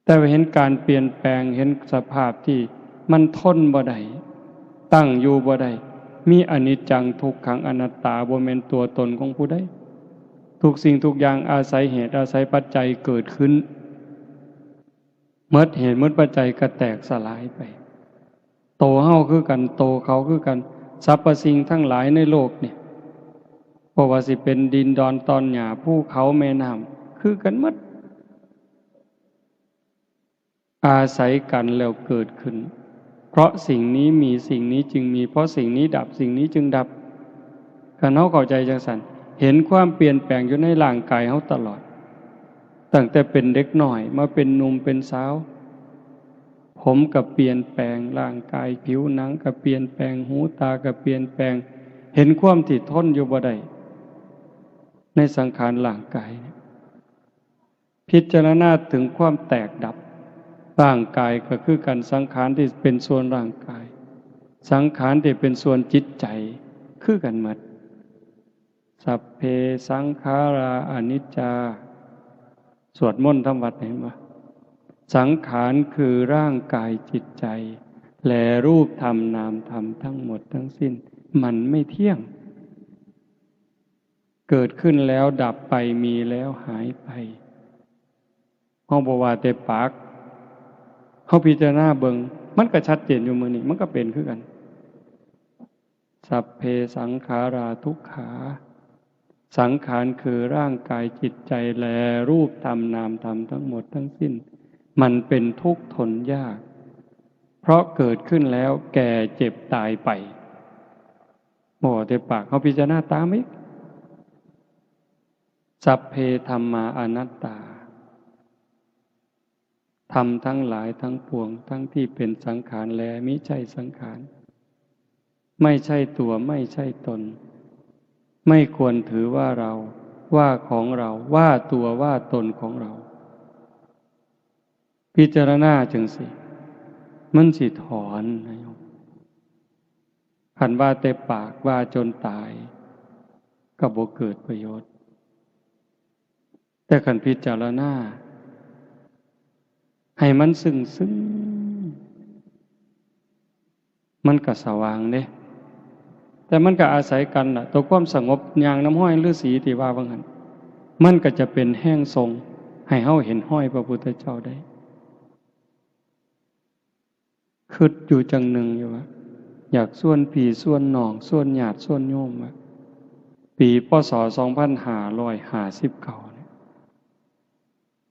แต่เห็นการเปลี่ยนแปลงเห็นสภาพที่มันทนบ่ได้ตั้งอยู่บ่ได้มีอนิจจังทุกขังอนัตตาบ่แม่นตัวตนของผู้ใดทุกสิ่งทุกอย่างอาศัยเหตุอาศัยปัจจัยเกิดขึ้นเมื่อเหตุเมื่อปัจจัยก็แตกสลายไปโตเฮาคือกันโตเขาคือกันสรรพสิ่งทั้งหลายในโลกเนี่ยบ่ว่าสิเป็นดินดอนตอนหญ้าภูเขาแม่น้ำคือกันหมดอาศัยกันแล้วเกิดขึ้นเพราะสิ่งนี้มีสิ่งนี้จึงมีเพราะสิ่งนี้ดับสิ่งนี้จึงดับการเฮาเข้าใจจังซั่นเห็นความเปลี่ยนแปลงอยู่ในร่างกายเฮาตลอดตั้งแต่เป็นเด็กน้อยมาเป็นหนุ่มเป็นสาวผมก็เปลี่ยนแปลงร่างกายผิวหนังก็เปลี่ยนแปลงหูตาก็เปลี่ยนแปลงเห็นความที่ทนอยู่บ่ได้ในสังขารร่างกายพิจารณาถึงความแตกดับร่างกายก็คือการสังขารที่เป็นส่วนร่างกายสังขารที่เป็นส่วนจิตใจคือกันหมดสัพเพสังขาราอนิจจาสวดมนต์ทำวัดเห็นปะสังขารคือร่างกายจิตใจและรูปธรรมนามธรรมทั้งหมดทั้งสิ้นมันไม่เที่ยงเกิดขึ้นแล้วดับไปมีแล้วหายไปเฮาบ่ว่าแต่ปากเฮาพิจารณาเบิ่งมันก็ชัดเจนอยู่มื้อนี้มันก็เป็นคือกันสัพเพสังขาราทุกขาสังขารคือร่างกายจิตใจและรูปธรรมนามธรรมทั้งหมดทั้งสิ้นมันเป็นทุกข์ทนยากเพราะเกิดขึ้นแล้วแก่เจ็บตายไปบ่แต่ปากเขาพิจารณาตามอีกสัพเพธัมมาอนัตตาธรรมทั้งหลายทั้งปวงทั้งที่เป็นสังขารและมิใช่สังขารไม่ใช่ตัวไม่ใช่ตนไม่ควรถือว่าเรา ว่าของเราว่าตัวว่าตนของเราพิจารณาจังสิมันสิถอนนะโยมคันว่าแต่ปากว่าจนตายก็บ่เกิดประโยชน์แต่คันพิจารณาให้มันซึ้งมันก็สว่างเด้แต่มันก็อาศัยกันน่ะตัวความสงบอย่างน้ำห้อยฤาษีที่ว่าว่างั้นมันก็จะเป็นแห้งทรงให้เฮาเห็นห้อยพระพุทธเจ้าได้คิดอยู่จังหนึ่งอยู่ว่าอยากส่วนพี่ส่วนน้องส่วนญาติส่วนโยมว่าปีพ.ศ. 2559เนี่ย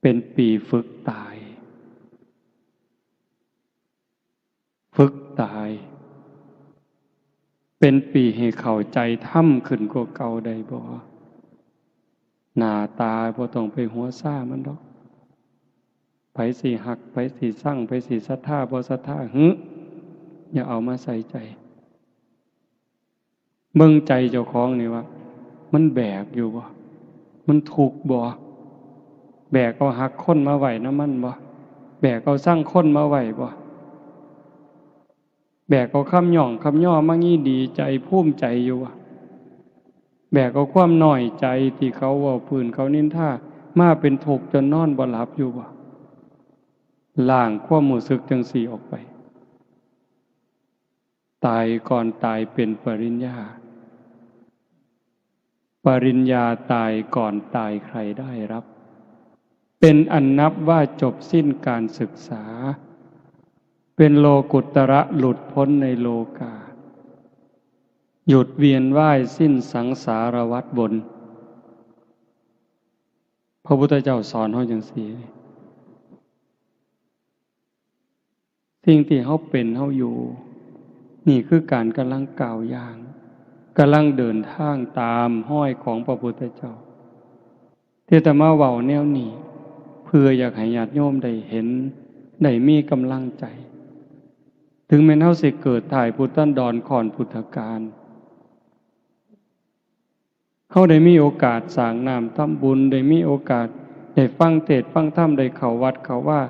เป็นปีฝึกตายเป็นปีให้เข้าใจธรรมขึ้นกว่าเก่าได้บ่หน้าตาบ่ต้องไปหัวซ่ามันดอกไผสิหักไผสิสั่งไผสิศรัทธาบ่ศรัทธาอย่าเอามาใส่ใจเบิ่งใจเจ้าของนี่ว่ามันแบกอยู่บ่มันทุกข์บ่แบกเอาหักคนมาไว้นำมันบ่แบกเอาสร้างคนมาไว้บ่แบกเอาคำหย่องคำย่อมางี้ดีใจภูมิใจอยู่บ่แบกเอาความน้อยใจที่เขาเว้าพื้นเขานินทามาเป็นทุกข์จนนอนบ่หลับอยู่บ่ล้างความรู้สึกจังสี่ออกไปตายก่อนตายเป็นปริญญาตายก่อนตายใครได้รับเป็นอันนับว่าจบสิ้นการศึกษาเป็นโลกุตระหลุดพ้นในโลกาหยุดเวียนว่ายสิ้นสังสารวัฏบนพระพุทธเจ้าสอนเฮาจังซี่สิ่งที่เฮาเป็นเฮาอยู่นี่คือการกำลังก้าวย่างกำลังเดินทางตามห้อยของพระพุทธเจ้าที่อาตมาเว้าแนวนี้เพื่ออยากให้ญาติโยมได้เห็นได้มีกำลังใจถึงแม้เฮาสิเกิดถ่ายพุทธันดรก่อนพุทธกาลเฮาได้มีโอกาสสร้างน้ำทำบุญได้มีโอกาสได้ฟังเทศน์ฟังธรรมได้เข้าวัดเข้าว่า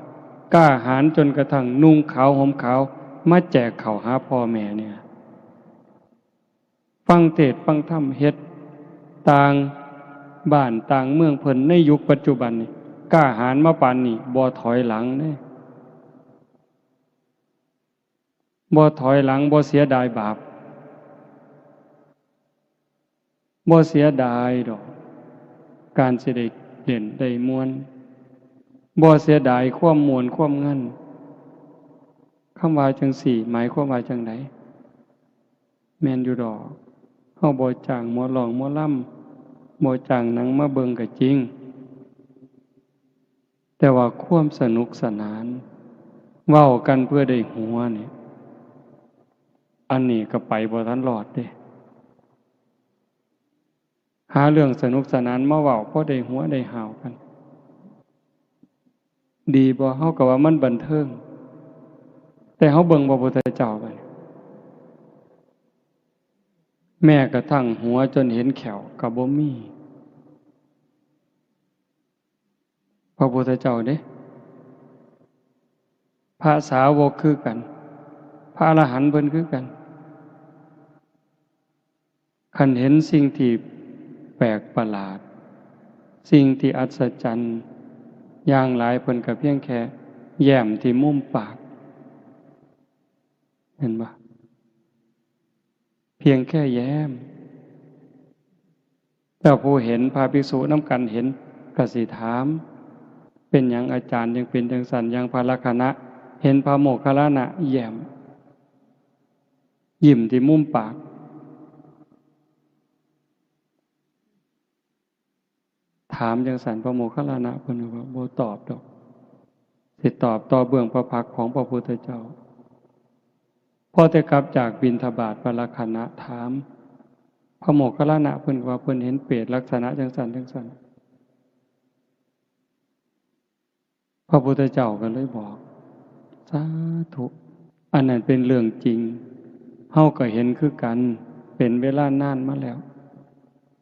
กล้าหาญจนกระทั่งนุ่งขาวห่มขาวมาแจกข้าวหาพ่อแม่เนี่ยฟังเทศน์ฟังธรรมเฮ็ดต่างบ้านต่างเมืองเพิ่นในยุคปัจจุบันนี่กล้าหาญมาปานนี้บ่ถอยหลังเด้บ่ถอยหลังบ่เสียดายบาปบ่เสียดายดอกการสิได้เด่นได้มวลบ่เสียดายความมวลความเงินคำว่าจังสี่หมายความว่าจังไดแม่นอยู่ดอกเฮาบ่จ้างหมอร้องหมอลำบ่จ้างหนังมาเบิ่งก็จริงแต่ว่าความสนุกสนานเว้ากันเพื่อได้หัวนี่อันนี้ก็ไปบ่ทันรอดเด้หาเรื่องสนุกสนานมาเว้าพอได้หัวได้หาวกันดีบ่เฮาก็ว่ามันบันเทิงแต่เฮาเบิ่งพระพุทธเจ้าไปแม้กระทั่งหัวจนเห็นแขวก็บ่มีพระพุทธเจ้าเด้พระสาวกคือกันพระอรหันต์เพิ่นคือกันคันเห็นสิ่งที่แปลกประหลาดสิ่งที่อัศจรรย์อย่างหลายเพิ่นก็เพียงแค่แย้มที่มุมปากเห็นบ่เพียงแค่แย้มแต่ผู้เห็นพระภิกษุนำกันเห็นก็สิถามเป็นหยังอาจารย์ยังเป็นจังซั่นอย่างพระลักขณะเห็นพระโมคคัลลานะแย้มยิ้มที่มุมปากถามจังซั่นพระโมคคัลลานะเพิ่นว่าบ่ตอบดอกสิตอบต่อเบื้องพระพักตร์ของพระพุทธเจ้าพอแต่กลับจากบิณฑบาตพระลักขณะถามพระโมคคัลลานะเพิ่นว่าเพิ่นเห็นเปรตลักษณะจังซั่นจังซั่นพระพุทธเจ้าก็เลยบอกสาธุอันนั้นเป็นเรื่องจริงเฮาก็เห็นคือกันเป็นเวลานานมาแล้ว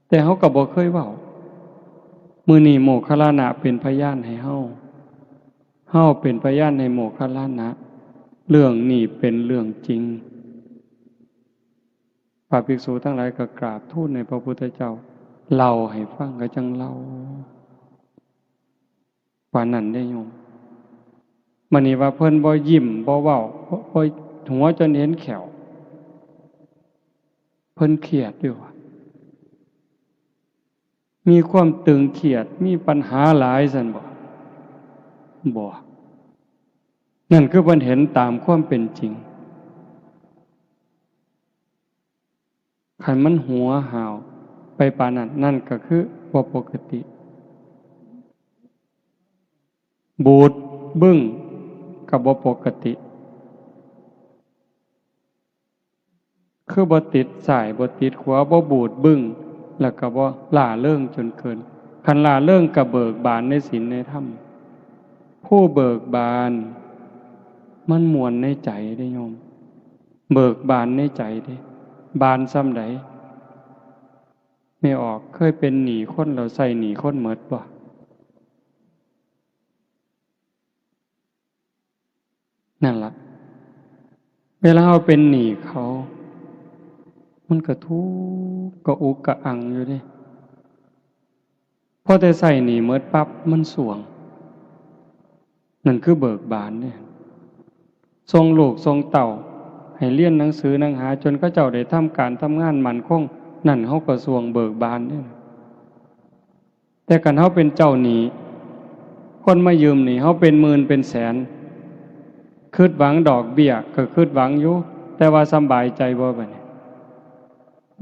แต่เฮาก็บ่เคยเว้า มื้อนี้โมคคัลลานะเป็นพยานให้เฮาเป็นพยานในโมคคัลลานะเรื่องนี้เป็นเรื่องจริงพระภิกษุทั้งหลายก็กราบทูลในพระพุทธเจ้าเล่าให้ฟังก็จังเล่าว่านั้นได้โยมมื้อนี้ว่าเพิ่นบ่ยิ้มบ่เว้าบ่หัวจนเห็นแขวเพิ่นเครียดอยู่มีความตึงเครียดมีปัญหาหลายซั่นบ่นั่นคือเพิ่นเห็นตามความเป็นจริงคันมันหัวหาวไปปานนั้นนั่นก็คือบ่ปกติบูดบึ้งก็บ่ปกติคือบ่ติดสายบ่ติดขวาบ่บูดบึ้งแล้วก็บ่ล่าเริงจนเกินคันล่าเริงก็เบิกบานในศีลในธรรมผู้เบิกบานมันม่วนในใจได้โยมเบิกบานในใจเด้บานส่ำใดไม่ออกเคยเป็นหนี้คนแล้วใส่หนี้คนหมดบ่นั่นล่ะเวลาเราเป็นหนี้เขามันก็ทุกข์ก็อุกกะอังอยู่ดิพอแต่ใส่หนี้หมดปั๊บมันสวงนั่นคือเบิกบานเนี่ยทรงลูกทรงเต่าให้เรียนหนังสือหนังหาจนเขาเจ้าได้ทำการทำงานมั่นคงนั่นเฮาก็สวงเบิกบานเนี่ยแต่คันเฮาเป็นเจ้าหนี้คนมายืมหนี้เฮาเป็นหมื่นเป็นแสนคิดหวังดอกเบี้ยก็คิดหวังอยู่แต่ว่าสำบายใจบ่บัดนี้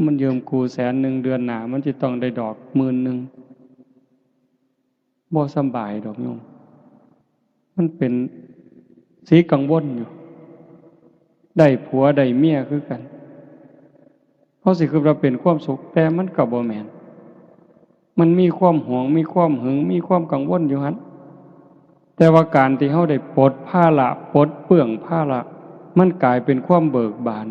มันยืมกู100,000เดือนหน้ามันสิต้องได้ดอก10,000บ่สำบายดอกโยมมันเป็นสีกังวลอยู่ได้ผัวได้เมียคือกันเพราะสิคือเราเป็นความสุขแต่มันก็บ่แม่นมันมีความหวงมีความหึงมีความกังวลอยู่หั่นแต่ว่าการที่เฮาได้ปลดภาระปลดเปลื้องภาระมันกลายเป็นความเบิกบาน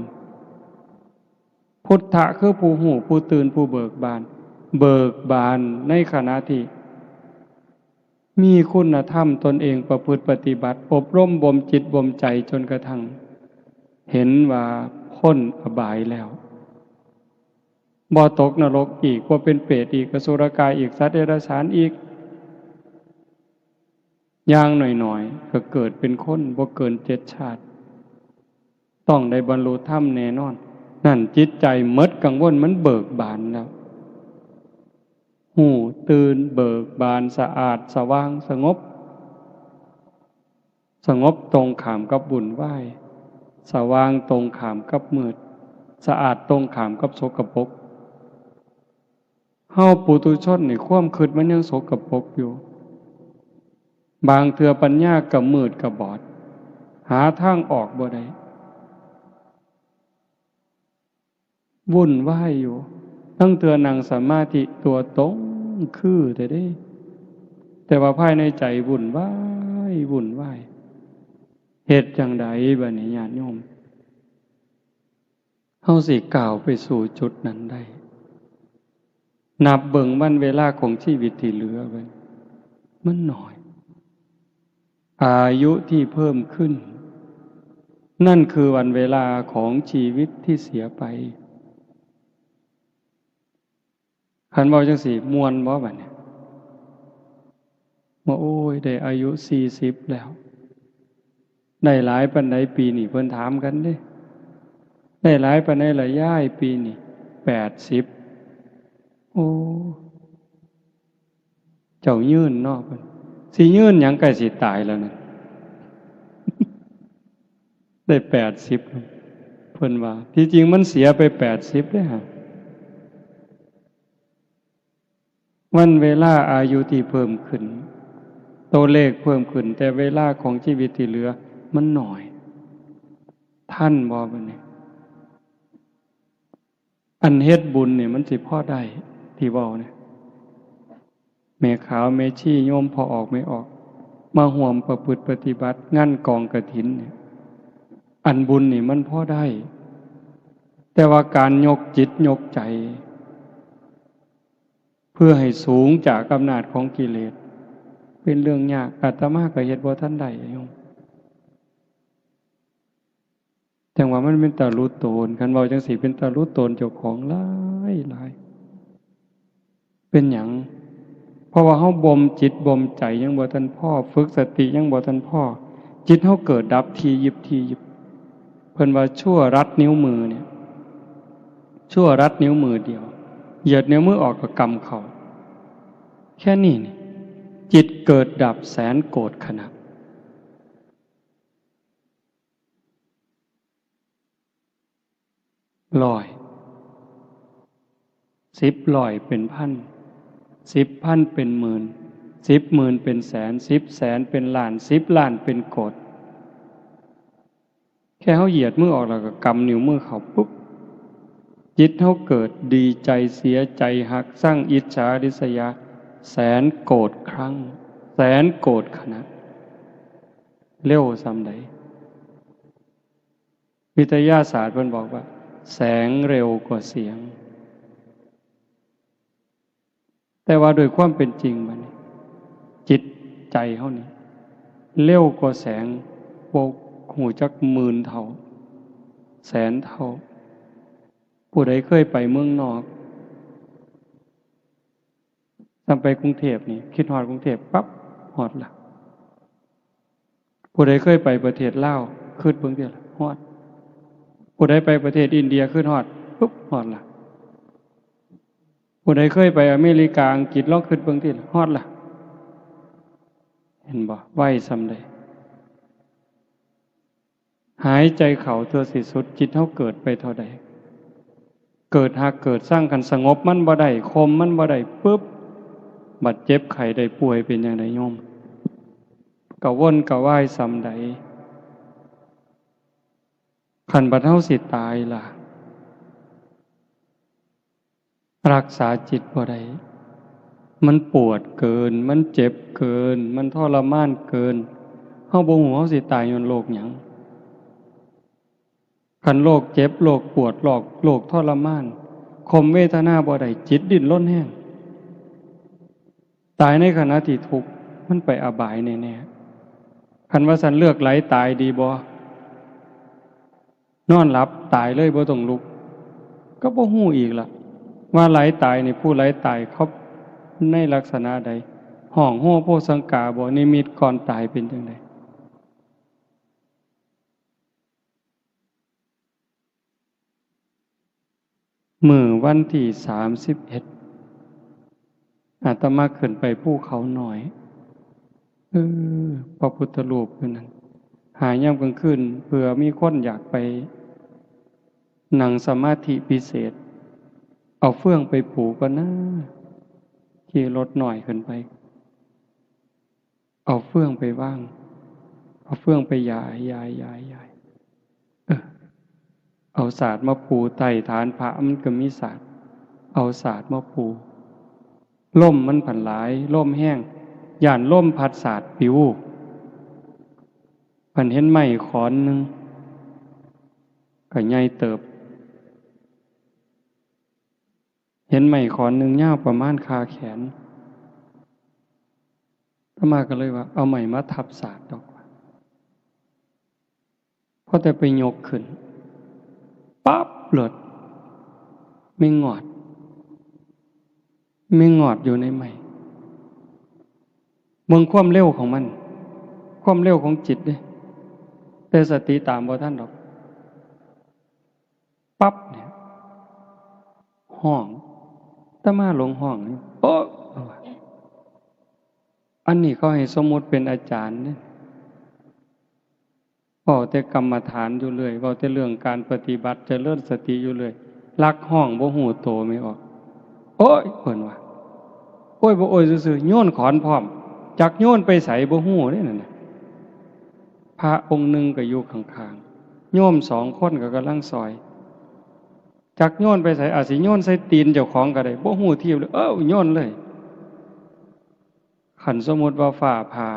พุทธะคือผู้หูผู้ตื่นผู้เบิกบานเบิกบานในขณะที่มีคุณธรรมตนเองประพฤติปฏิบัติอบรมบ่มจิตบ่มใจจนกระทั่งเห็นว่าพ้นอบายแล้วบ่ตกนรกอีกบ่เป็นเปรตอีกอสุรกายอีกสัตว์เดรัจฉานอีกอย่างหน่อยๆก็เกิดเป็นคนบ่เกิน7 ชาติต้องได้บรรลุธรรมแน่นอนนั่นจิตใจหมดกังวลมันเบิกบานแล้วหูตื่นเบิกบานสะอาดสว่างสงบตรงข้ามกับวุ่นวายสว่างตรงข้ามกับมืดสะอาดตรงข้ามกับสกปรกเฮาปุถุชนนี่ความคิดมันยังสกปรกอยู่บางเทื่อปัญญาก็มืดก็บอดหาทางออกบ่ได้วุ่นวายอยู่ตั้งเทื่อนั่งสมาธิตัวตรงคือแต่ว่าภายในใจวุ่นวายเหตุจังใดบัดนี้ญาติโยมเฮาสิก้าวไปสู่จุดนั้นได้นับเบิ่งวันเวลาของชีวิตที่เหลือไว้มันน้อยอายุที่เพิ่มขึ้นนั่นคือวันเวลาของชีวิตที่เสียไปคันเว้าจังซี่ม่วนบ่บัดนี้ว่าโอ้ยได้อายุ40แล้วได้หลายปานใดปีนี้เพิ่นถามกันเด้ได้หลายปานใดล่ะยายปีนี้80โอ้เจ้ายืนเนาะเพิ่นสิยืนหยังใกล้สิตายแล้วนั่นได้80เพิ่นว่าที่จริงมันเสียไป80เด้อฮะวันเวลาอายุที่เพิ่มขึ้นตัวเลขเพิ่มขึ้นแต่เวลาของชีวิตที่เหลือมันน้อยท่านบ่บัดนี้อันเฮ็ดบุญเนี่ยมันสิพอได้ที่เว้าเนี่ยแม่ขาวแม่ชีโยมพอออกไม่ออกมาร่วมประพฤติปฏิบัติงานกองกฐินเนี่ยอันบุญนี่มันพอได้แต่ว่าการยกจิตยกใจ เพื่อให้สูงจากอำนาจของกิเลสเป็นเรื่องยากอาตมาก็เฮ็ดบ่ทันได้โยมจังว่ามันเป็นตารู้ตนคันเว้าจังซี่เป็นตารู้ตนเจ้าของหลายหลายเป็นหยังเพราะว่าเฮาบ่มจิตบ่มใจยังบ่ทันพอฝึกสติยังบ่ทันพอจิตเฮาเกิดดับทียิบทียิบเพิ่นว่าชั่วรัดนิ้วมือเนี่ยชั่วรัดนิ้วมือเดียวเหยียดนิ้วมือออกก็กำเข้าแค่นี้นี่จิตเกิดดับแสนโกรธขณะร้อย10,000เป็นพัน10,000เป็นหมื่น10,000เป็นแสน10,000,000เป็นล้าน10,000,000เป็นโกรธแค่เขาเหยียดมือออกแล้วก็กำนิ้วมือเขาปุ๊บจิตเขาเกิดดีใจเสียใจหักสร้างอิจฉาริษยาแสนโกรธครั้งแสนโกรธขณะเร็วส่ำใดวิทยาศาสตร์เพิ่นบอกว่าแสงเร็วกว่าเสียงแต่ว่าโดยความเป็นจริงมันจิตใจเขานี่เร็วกว่าแสงโบกหูจักหมื่นเท่าแสนเท่าผู้ใดเคยไปเมืองนอกตามไปกรุงเทพนี่คิดฮอดกรุงเทพปั๊บฮอดละผู้ใดเคยไปประเทศลาวคิดเบิ่งเด้อล่ะฮอดผู้ใดไปประเทศอินเดียคิดฮอดปุ๊บฮอดละผู้ใดเคยไปอเมริกาอังกฤษลองคิดเบิ่งติฮอดละเห็นบ่ไวส่ำใดหายใจเข้าตัวสิสุดจิตเฮาเกิดไปเท่าใดเกิดหากเกิดสร้างกันสงบมันบ่ได้คมมันบ่ได้ปึ๊บบัดเจ็บไข้ได้ป่วยเป็นจังไดโยมกะวนกะวายส่ำใดคันบัดเฮาสิตายล่ะรักษาจิตบ่ได้มันปวดเกินมันเจ็บเกินมันทรมานเกินเฮาบ่ฮู้เฮาสิตายย้อนโรคหยังคันโรคเจ็บโรคปวดโรคทรมานข่มเวทนาบ่ได้จิตดิ้นรนแรงตายในขณะที่ทุกข์มันไปอบายแน่ๆคันว่าสันเลือกไหลตายดีบ่นอนหลับตายเลยบ่ต้องลุกก็บ่ฮู้อีกล่ะว่าไหลตายนี่ผู้ไหลตายเขาในลักษณะใดห้องโหโพสังกาบ่นิมิตก่อนตายเป็นจังไดมื้อวันที่31อาตมาขึ้นไปภูเขาหน่อยพระพุทธรูปอยู่นั่นหายามกลางคืนเผื่อมีคนอยากไปนั่งสมาธิพิเศษเอาเฟื่องไปผูกก็นะขี่รถหน่อยขึ้นไปเอาเฟื่องไปว่างเอาเฟื่องไปยายเอาศาสตร์มาปูไต่ฐานพระมันก็มีศาสตร์เอาศาสตร์มาปูล่มมันผันหลายล่มแห้งย่านล่มพัดศาสตร์ปิวผันเห็นไม้ขอนหนึ่งก็ใหญ่เติบเห็นไม้ขอนหนึ่งยาวประมาณคาแขนอาตมาก็เลยว่าเอาไม้มาทับศาสตร์ดอกพอแต่ไปยกขึ้นปั๊บหลดไม่งอดอยู่ในไม้เมืองความเร็วของมันความเร็วของจิตเด้แต่สติตามบ่ทันดอกปั๊บเนี่ยห้องอาตมาลงห้องนี่โอ๊ะอันนี้เขาให้สมมุติเป็นอาจารย์เนี่ยเว้าแต่กรรมฐานอยู่เรื่อยเว้าแต่เรื่องการปฏิบัติเจริญสติอยู่เรื่อยลักห้องบ่ฮู้โตไม่ออกโอ๊ยเพิ่นว่าโอ้ยบ่โอ้ยซื่อๆโยนขอนพร้อมจักโยนไปไสบ่ฮู้เด้นั่นน่ะพระองค์หนึ่งก็อยู่ข้างๆโยม2คนก็กำลังซอยจักโยนไปไสอาจสิโยนใส่ตีนเจ้าของก็ได้บ่ฮู้ทีเลยโยนเลยคันสมมุติว่าฟ้าผ่า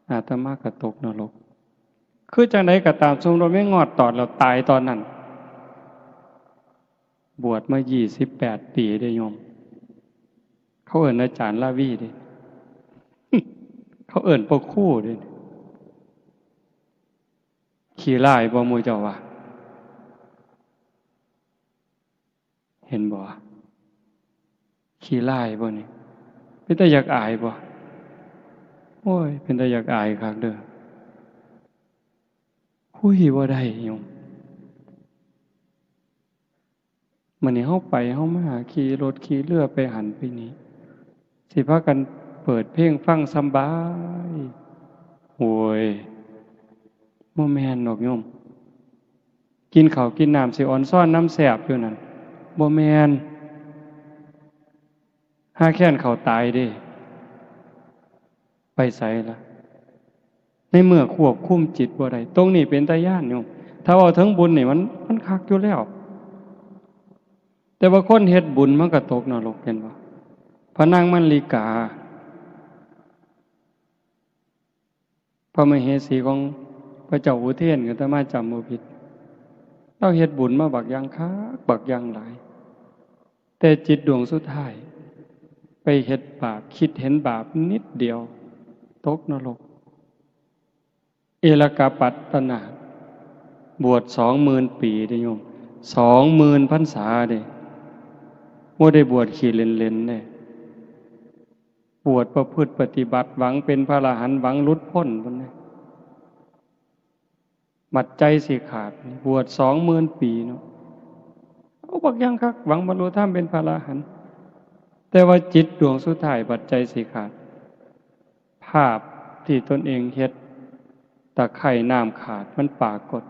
อาตมาก็ตกนรกคือจังไดก็ตามสมมุติว่าไม่งอดตอดแล้วตายตอนนั้นบวชมา28 ปีได้โยม เขาเอิ้นอาจารย์ลาวีเด้ เขาเอิ้นปกครู่เด้ขี้ร้ายบ่หมู่เจ้าว่าเห็นบ่ขี้ร้ายบ่นี่เป็นตาอยากอายบ่โอ้ยเป็นตาอยากอายคักเด้อคุยบ่ได้โยมมื้อนี้เฮาไปเฮามาขี่รถขี่เรือไปหันไปนี้สิพากันเปิดเพลงฟังสำบายโอ้ยบ่แม่นดอกโยมกินข้าวกินน้ำสิอ่อนซ้อนน้ำแซ่บอยู่นั่นบ่แม่นหาแค้นเขาตายเด้ไปไสล่ะในเมื่อควบคุมจิตบ่ได้ตรงนี้เป็นตาย้านโยมถ้าเว้าถึงบุญนี่มันคักอยู่แล้วแต่ว่าคนเฮ็ดบุญมันก็ตกนรกเห็นบ่พระนางมัลลิกาพระมเหสีของพระเจ้าอุเทนก็อาตมาจำบ่ผิดเราเฮ็ดบุญมาบักอย่างคักบักอย่างหลายแต่จิตดวงสุดท้ายไปเฮ็ดบาปคิดเห็นบาปนิดเดียวตกนรกเอลกาปัตตนาบวช20,000 ปีเด้โยม20,000 พรรษาเด้บ่ได้บวชขี้เล่นๆเด้บวชประพฤติปฏิบัติหวังเป็นพระอรหันต์หวังหลุดพ้นพุ่นน่ะบัดใจสิขาดบวช20,000 ปีเนาะเอาบักอย่างคักหวังบรรลุธรรมเป็นพระอรหันต์แต่ว่าจิตดวงสุดท้ายบัดใจสิขาดภาพที่ตนเองเฮ็ดตะไคร่น้ำขาดมันปรากฏ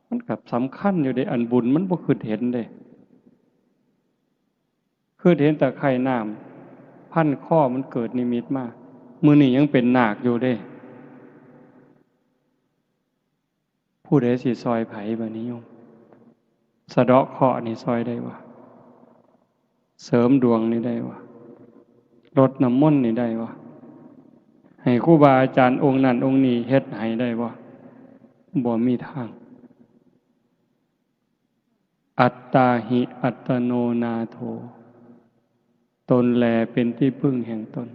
มันกับสำคัญอยู่ในอันบุญมันบ่คือเห็นเด้คือเห็นตะไคร่น้ำพันข้อมันเกิดนิมิตมามื้อนี้ยังเป็นนาคอยู่เด้ผู้ใดสิซอยไผบัดนี้โยมสะเดาะเคราะห์นี่ซอยได้บ่เสริมดวงนี่ได้บ่รดน้ำมนต์นี่ได้บ่ให้ครูบาอาจารย์องค์นั้นองค์นี้เฮ็ดให้ได้บ่มีทางอัตตาหิอัตโนนาโถตนแลเป็นที่พึ่งแห่งตน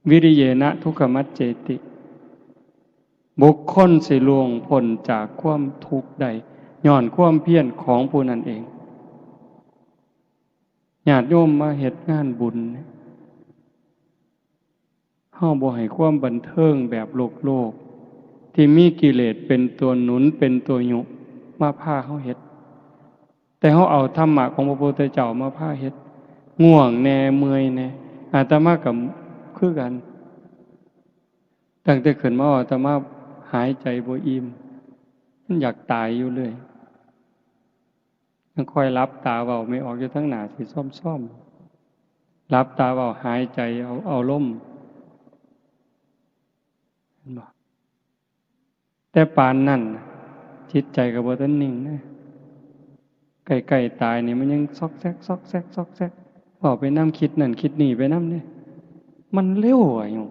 วิริเยนะทุกขมัจเจติบุคคลสิล่วงพ้นจากความทุกข์ได้ย้อนความเพียรของผู้นั้นเองญาติโยมมาเฮ็ดงานบุญเฮาบ่ให้ความบันเทิงแบบโลกที่มีกิเลสเป็นตัวหนุนเป็นตัวยุมาพาเฮาเฮ็ดแต่เฮาเอาธรรมะของพระพุทธเจ้ามาพาเฮ็ดง่วงแน่เมื่อยแน่อาตมาก็คือกันตั้งแต่ขึ้นมาอาตมาหายใจบ่อิ่มมันอยากตายอยู่เลยยังค่อยรับตาเว้าไม่ออกอยู่ทั้งหน้าสิซ่อมๆรับตาเว้าหายใจเอาลมเห็นบ่แต่ปานนั้นจิตใจก็บ่ทันนิ่งนะใกล้ๆตายนี่มันยังซอกแซกซอกแซกซอกแซกเว้าไปนำคิดนั่นคิดนี่ไปนำเด้มันเร็วอ่ะโยม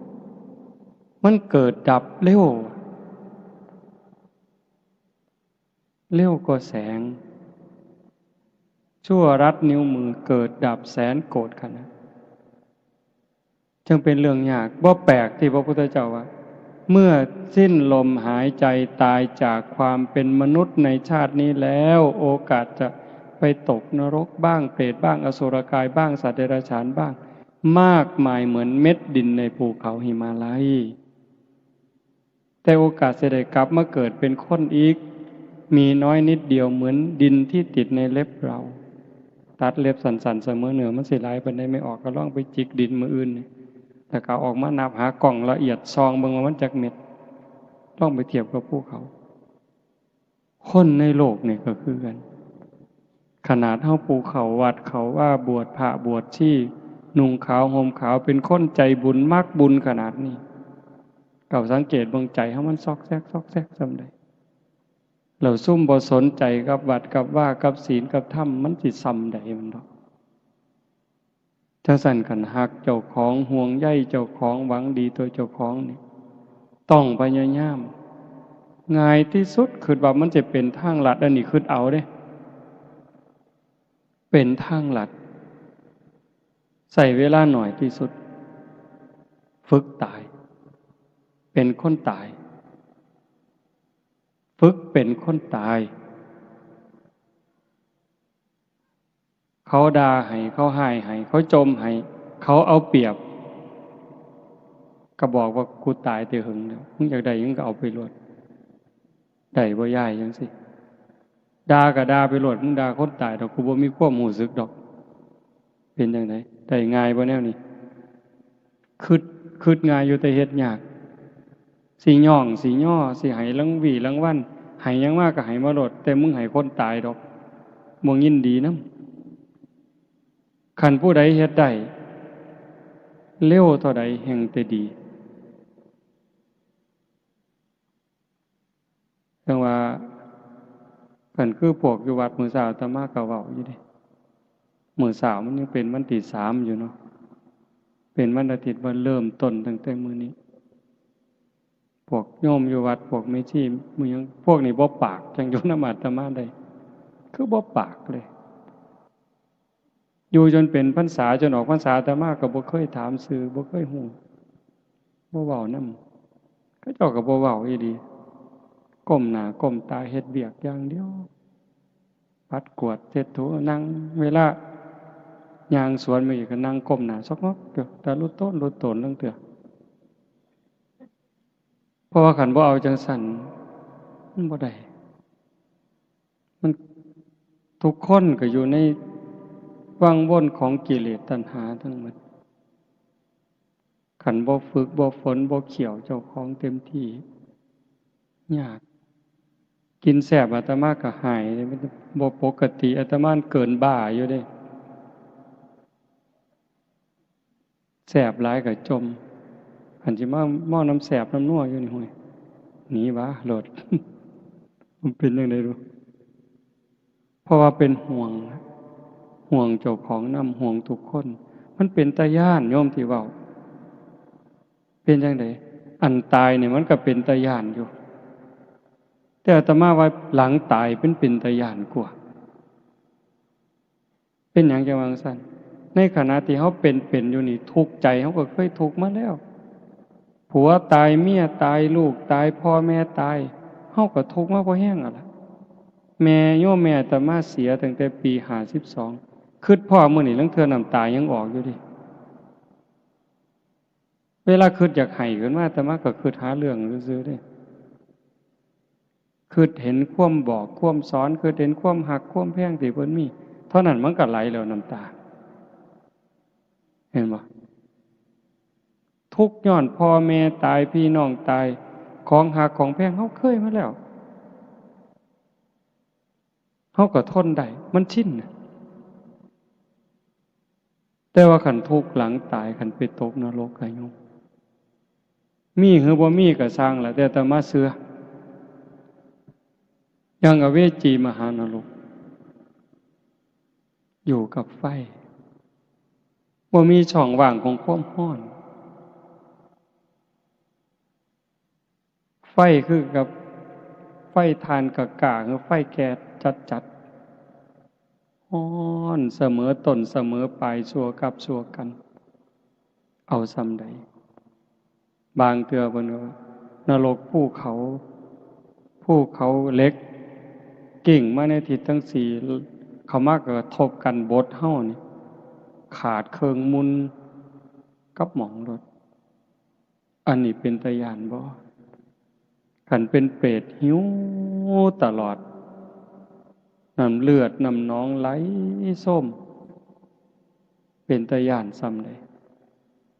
มันเกิดดับเร็วกว่าแสงชั่วรัดนิ้วมือเกิดดับแสนโกรธขนาดจึงเป็นเรื่องยากบ่แปลกที่พระพุทธเจ้าว่าเมื่อสิ้นลมหายใจตายจากความเป็นมนุษย์ในชาตินี้แล้วโอกาสจะไปตกนรกบ้างเปรตบ้างอสุรกายบ้างสัตว์เดรัจฉานบ้างมากมายเหมือนเม็ดดินในภูเขาหิมาลัยแต่โอกาสจะได้กลับมาเกิดเป็นคนอีกมีน้อยนิดเดียวเหมือนดินที่ติดในเล็บเราตัดเล็บสันๆเสมอเหนือมันสิหลายปานใดไม่ออกก็ลองไปจิกดินมื้ออื่นนี่แต่ก็ออกมานับหากล่องละเอียดซองเบิ่งว่ามันจักเม็ดต้องไปเทียบกับภูเขาคนในโลกนี่ก็คือกันขนาดเฮาปูเขาวัดเขาว่าบวชพระบวชชีนุ่งขาวห่มขาวเป็นคนใจบุญมักบุญขนาดนี้ก็สังเกตเบิ่งใจเฮามันซอกแซกซำใดเราซุ่มบ่สนใจกับวัดกับว่ากับศีลกับธรรมมันสิซ้ำใดมันดอกจังซั่นคันฮักเจ้าของห่วงใยเจ้าของหวังดีตัวเจ้าของนี่ต้องพยายามง่ายที่สุดคิดว่ามันจะเป็นทางลัดอันนี้คิดเอาเด้เป็นทางลัด ใส่เวลาหน่อยที่สุดฝึกตายเป็นคนตายฝึกเป็นคนตายเขาด่าให้เขาให้ให้เขาจมให้เขาเอาเปรียบก็บอกว่ากูตายแต่หึงแล้วมึงอยากได้ยังก็เอาไปรวดได้บ่ย่ายจังสิด่าก็ด่าไปรวดมึงด่าคนตายดอกกูบ่มีความรู้สึกดอกเป็นจังไดได้ง่ายบ่แนวนี้คิดง่ายอยู่แต่เฮ็ดยากสิย่องสิย่อสิให้รางวีรางวัลให้หยังมากก็ให้มาโลดแต่มึงให้คนตายดอกบ่ยินดีนำคันผู้ใดเฮ็ดได้เร็วเท่าใดแห่งแต่ดีจังว่าคันคือพวกอยู่วัดมื้อเช้าอาตมาก็เว้าอยู่เด้มื้อเช้ามันยังเป็นวันที่3อยู่เนาะเป็นวันอาทิตย์วันเริ่มต้นตั้งแต่มื้อนี้พวกโยมอยู่วัดพวกแม่ชีมื้อยังพวกนี้บ่ปากจังอยู่นำอาตมาได้คือบ่ปากเลยอยู่จนเป็นพรรษาจนออกพรรษาอาตมาก็บ่เคยถามชื่อบ่เคยฮู้บ่เว้านำเขาเจ้าก็บ่เว้าอีหลีก้มหน้าก้มตาเฮ็ดเวียกอย่างเดียวปัดกวาดเช็ดถูนั่งเวลาย่างสวนมาอีกก็นั่งก้มหน้าซอกงอกเดี๋ยวแต่ลุต้นลุตนเรื่องเถื่อเพราะว่าขันบ่เอาจังสั่นมันบ่ได้มันทุกคนก็อยู่ในวังวนของกิเลสตัณหาทั้งหมดขันบ่ฝึกบ่ฝนบ่เขี่ยวเจ้าของเต็มที่ยากกินแสบอาตมาก็หายมันบ่ปกติอาตมาเกินบ้าอยู่เด้แสบหลายก็จมอันสิมาหม้อน้ำแสบน้ำนัวอยู่นี่ห้วยหนีวะโลด มันเป็นจังได๋รู้เพราะว่าเป็นห่วงเจ้าของนำห่วงทุกคนมันเป็นตาย้านโยมที่เว้าเป็นจังได๋อันตายเนี่ยมันก็เป็นตาย้านอยู่แต่อาตมาว่าหลังตายเป็นตาย้านกว่าเป็นหยังจังว่าจังซั่นในขณะที่เฮาเป็นอยู่นี่ทุกข์ใจเฮาก็เคยทุกข์มาแล้วผัวตายเมียตายลูกตายพ่อแม่ตายเฮาก็ทุกข์มาบ่แห้งอ่ะล่ะแม่โยมแม่อาตมาเสียตั้งแต่ปี52คิดพ่อมื้อนี้ลังเทื่อน้ำตายังออกอยู่ดิเวลาคิดอยากให้ขึ้นมาอาตมาก็คิดหาเรื่องซื่อๆเด้คิดเห็นความบอกความสอนคิดเห็นความหักความแพงที่เพิ่นมีเท่านั้นมันก็ไหลแล้วน้ำตาเห็นบ่ทุกข์ย้อนพ่อแม่ตายพี่น้องตายของหักของแพงเฮาเคยมาแล้วเฮาก็ทนได้มันชินแต่ว่าคันทุกข์หลังตายคันไปตกนรกก็ยุ่งมีหรือบ่มีก็สร้างล่ะแต่อาตมาเชื่อยังอเวจีมหานรกอยู่กับไฟบ่มีช่องว่างของความร้อนไฟคือกับไฟทานกะกะคือไฟแก๊สจัดๆร้อนเสมอต้นเสมอปลายชั่วกับชั่วกันเอาซำใดบางเทื่อเพิ่นว่านรกภูเขาเหล็กกิ่งมาในทิศทั้งสี่เขามากระทบกันบดเฮานี่ขาดเครื่องมุนกับหมองรถอันนี้เป็นตาย้านบ่คันเป็นเปรตหิวตลอดน้ำเลือดน้ำหนองไหลส้มเป็นตาย้านซ้ำใด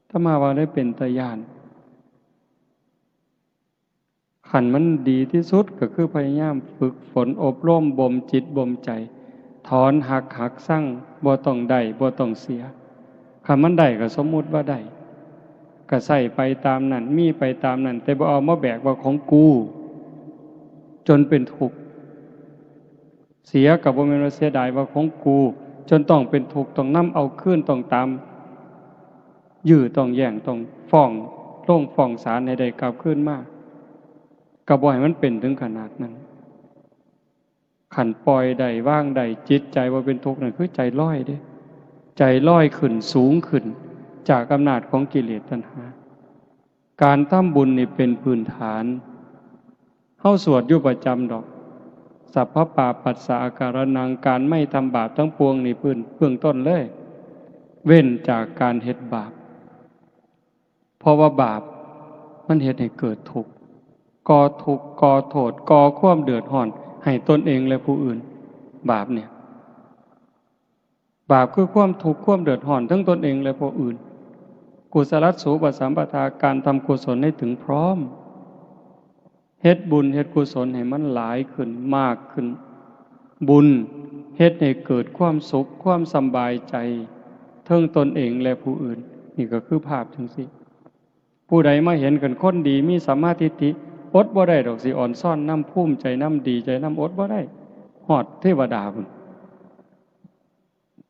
ถ้ามาว่าได้เป็นตาย้านขันมันดีที่สุดก็คือพยายามฝึกฝนอบรมบ่มจิตบ่มใจถอนหักสั่งบ่ต้องได้บ่ต้องเสียคันมันได้ก็สมมุติว่าได้ก็ใส่ไปตามนั้นมีไปตามนั้นแต่บ่เอามาแบกว่าของกูจนเป็นทุกข์เสียก็บ่แม่นว่าเสียดายว่าของกูจนต้องเป็นทุกข์ต้องนำเอาคืนต้องตามยื้อต้องแย่งต้องฟ้องลงฟ้องศาลให้ได้กลับคืนมาก็บ่ให้มันเป็นถึงขนาดนั้นขันปล่อยได้ว่างได้จิตใจว่าเป็นทุกข์นั่นคือใจลอยเด้ ใจลอยขึ้นสูงขึ้นจากอำนาจของกิเลสตัณหาการทำบุญนี่เป็นพื้นฐานเฮาสวดอยู่ประจำดอกสัพพปาปัสสะอาการนังการไม่ทำบาปทั้งปวงนี่พื้นเบื้องต้นเลยเว้นจากการเฮ็ดบาปเพราะว่าบาปมันเฮ็ดให้เกิดทุกข์ก่อทุกข์ก่อโทษก่อความเดือดร้อนให้ตนเองและผู้อื่นบาปเนี่ยบาปคือความทุกข์ความเดือดร้อนทั้งตนเองและผู้อื่นกุศลสูปสัมปทาการทำกุศลให้ถึงพร้อมเฮ็ดบุญเฮ็ดกุศลให้มันหลายขึ้นมากขึ้นบุญเฮ็ดให้เกิดความสุขความสบายใจทั้งตนเองและผู้อื่นนี่ก็คือภาพจังซี่ผู้ใดมาเห็นกันคนดีมีสัมมาทิฏฐิอดบ่ได้ดอกสิอ่อนซ่อนน้ำภูมิใจน้ำดีใจน้ำอดบ่ได้ฮอดเทวดาพุ่น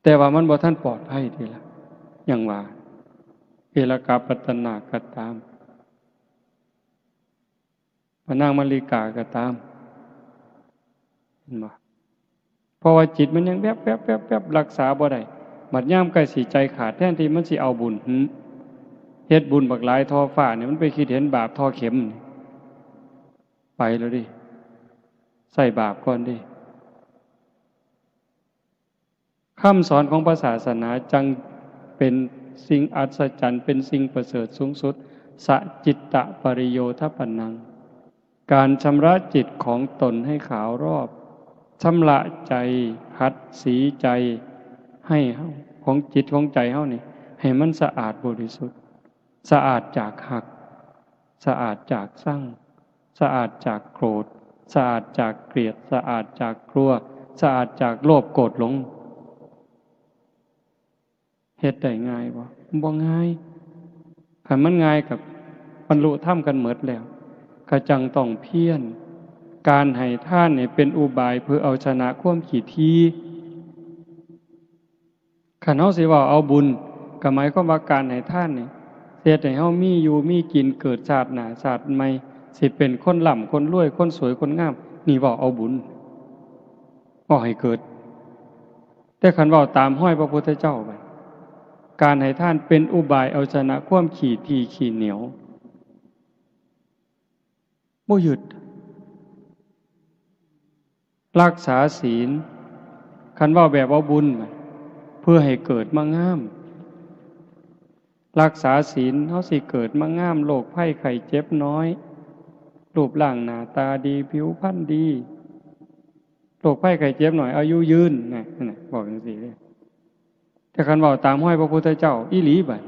แต่ว่ามันบ่ทันปลอดภัยทีละอย่างว่าเอลกาปัตตนาก็ตามพระนางมลิกาก็ตามเห็นบ่เพราะว่าจิตมันยังแวบๆรักษาบ่ได้บัดยามใกล้สิใจขาดแทนที่มันสิเอาบุญเฮ็ดบุญบักหลายทอฟ้าเนี่ยมันไปคิดเห็นบาปทอเข็มไปแล้วดิใส่บาปก่อนดิคำสอนของพระศาสนาจังเป็นสิ่งอัศจรรย์เป็นสิ่งประเสริฐสูงสุดสัจิตตปริโยทปันนังการชำระจิตของตนให้ขาวรอบชำระใจขัดสีใจให้ของจิตของใจเฮานี่ให้มันสะอาดบริสุทธิ์สะอาดจากหักสะอาดจากสั่งสะอาดจากโกรธสะอาดจากเกลียดสะอาดจากกลัวสะอาดจากโลภโกรธหลงเฮ็ดได้ง่ายบ่ง่ายคันมันง่ายกับบรรลุธรรมกันหมดแล้วก็จังต้องเพียรการให้ทานเนี่ยเป็นอุบายเพื่อเอาชนะความขี้ทีคันเฮาสิว่าเอาบุญก็หมายความว่าการให้ทานนี่เฮ็ดให้เฮามีอยู่มีกินเกิดชาติหน้าชาติใหม่สิเป็นคนร่ำคนรวยคนสวยคนงามนี่ว่าเอาบุญบ่ให้เกิดแต่คันว่าตามห้อยพระพุทธเจ้าไปการให้ทานเป็นอุบายเอาชนะความขี้ทีขี้เหนียวบ่หยุดรักษาศีลคันว่าแบบว่าบุญเพื่อให้เกิดมางามรักษาศีลเฮาสิเกิดมางามโรคภัยไข้เจ็บน้อยรูปร่างหน้าตาดีผิวพรรณดีโรคภัยไข้เจ็บหน่อยอายุยืนนั่นน่ะบอกจังซี่เลยแต่คันว่าตามห้อยพระพุทธเจ้าอีหลีบัด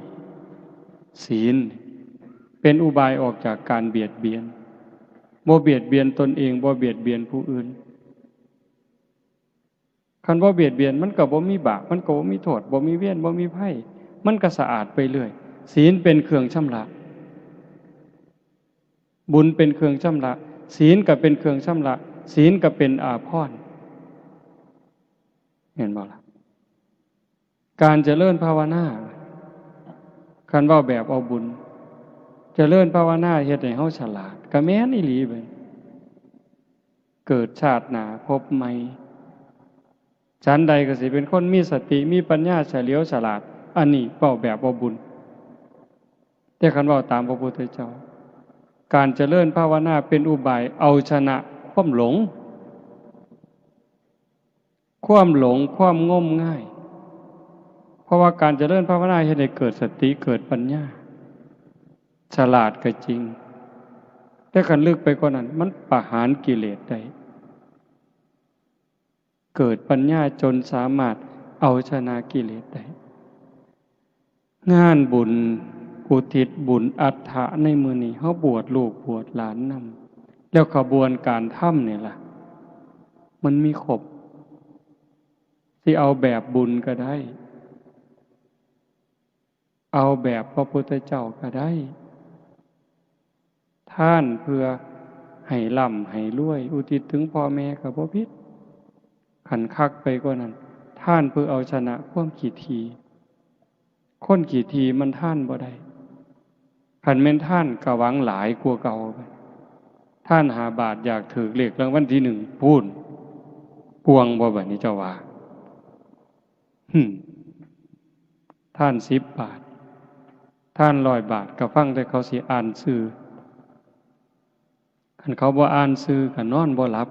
ศีลเป็นอุบายออกจากการเบียดเบียนบ่เบียดเบียนตนเองบ่เบียดเบียนผู้อื่นคันบ่เบียดเบียนมันก็บ่มีบาปมันก็บ่มีโทษบ่มีเวรบ่มีภัยมันก็สะอาดไปเรื่อยศีลเป็นเครื่องชำระบุญเป็นเครื่องชำระศีลก็เป็นเครื่องชำระศีลก็เป็นอาภรณ์เห็นบ่ล่ะการเจริญภาวนาคันว่าแบบเอาบุญเจริญภาวนาเฮ็ดให้เฮาฉลาดก็แม่นอีหลีเบิดเกิดชาติหน้าพบใหม่ฉันใดก็สิเป็นคนมีสติมีปัญญาเฉลียวฉลาดอันนี้เว้าแบบเอาบุญแต่คันเว้าตามพระพุทธเจ้าการเจริญภาวนาเป็นอุบายเอาชนะความหลงความงมง่ายเพราะว่าการเจริญภาวนาเฮ็ดให้เกิดสติเกิดปัญญาฉลาดก็จริงแต่คันลึกไปกว่านั้นมันประหารกิเลสได้เกิดปัญญาจนสามารถเอาชนะกิเลสได้งานบุญอุทิศบุญอัฏฐะในมื้อนี้เฮาบวชลูกบวชหลานนำแล้วขบวนการทำนี่ล่ะมันมีครบสิเอาแบบบุญก็ได้เอาแบบพระพุทธเจ้าก็ได้ท่านเพื่อให้ร่ำให้รวยอุทิศถึงพ่อแม่ก็บ่ผิดขันคักไปกว่านั้นท่านเพื่อเอาชนะความขี้ทีคนขี้ทีมันท่านบ่ได้ขันแม่นท่านก็หวังหลายกว่าเก่าไปท่านหาบาทอยากถือเลขรางวัลที่1พูนปวงบ่บัดนี้เจ้าว่า ท่าน10 บาทท่าน100 บาทก็ฟังแต่เขาสิอ่านชื่อคันเขาบ่อ่านชื่อก็นอนบ่หลับ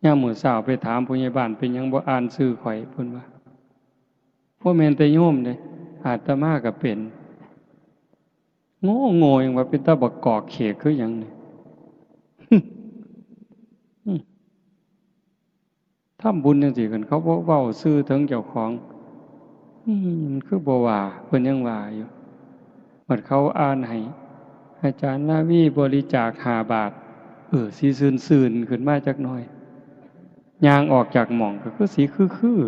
ยามมื้อเช้าไปถามผู้ใหญ่บ้านเป็นหยังบ่อ่านชื่อข่อยเพิ่นว่าบ่แม่นแต่โยมเด้อาตมาก็เป็นโง่โง่ยังว่าเป็นตาบักกอกเขกคือหยังนี่ ทำบุญจังซี่กันเขาบ่เว้าชื่อถึงเจ้าของมันคือบ่ว่าเพิ่นยังว่าอยู่บัดเขาอ่านให้อาจารย์ลาวีบริจาค5 บาทสิซื่นๆขึ้นมาจักหน่อยย่างออกจากหม่องก็คือสิคือ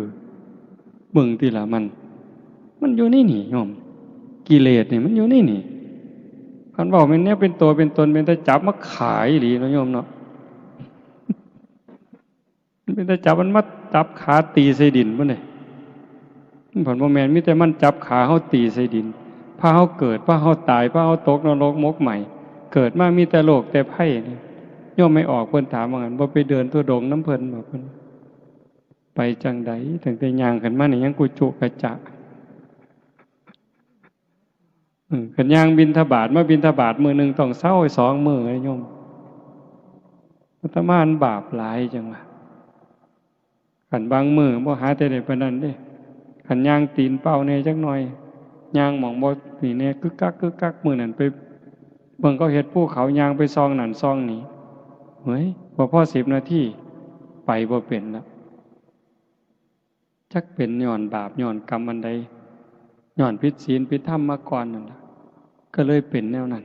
เบิ่งติล่ะมันอยู่ในนี่โยมกิเลสนี่มันอยู่ในนี่คันเว้าแม่นแนวเป็นตัวเป็นตนเป็นแต่จับมาขายอีหลีเนาะโยมเนาะมันเป็นแต่จับมันมาจับขาตีใส่ดินพุ่นนี่ผลบ่แม่นมีแต่มันจับขาเฮาตีใส่ดินพาเฮาเกิดพาเฮาตายพาเฮาตกนรกมกใหม่เกิดมามีแต่โลกแต่ไผ่นี่โยมไม่ออกเพิ่นถามว่างั้นบ่ไปเดินทุดงค์น้ำเพิ่นบ่เพิ่นไปจังใดตั้งแต่ย่างขึ้นมานี่ยังกุจุกระจะคันย่างบิณฑบาตมาบิณฑบาตมื้อนึงต้องเซา2 มื้อโยมอาตมาบาปหลายจังว่าคันบางมื้อบ่หาแต่ได้ปานนั้นเด้คันย่างตีนเป้าแน่จักหน่อยย่างหม่องบ่นี่แน่กึกกักมื้อนั้นไปเบิ่งเขาเฮ็ดภูเขาย่างไปซองนั่นซองนี้เฮ้ยบ่พอ10 นาทีไปบ่เป็นแล้วจักเป็นย้อนบาปย้อนกรรมอันใดย้อนผิดศีลผิดธรรมมาก่อนนั่นล่ะก็เลยเป็นแนวนั้น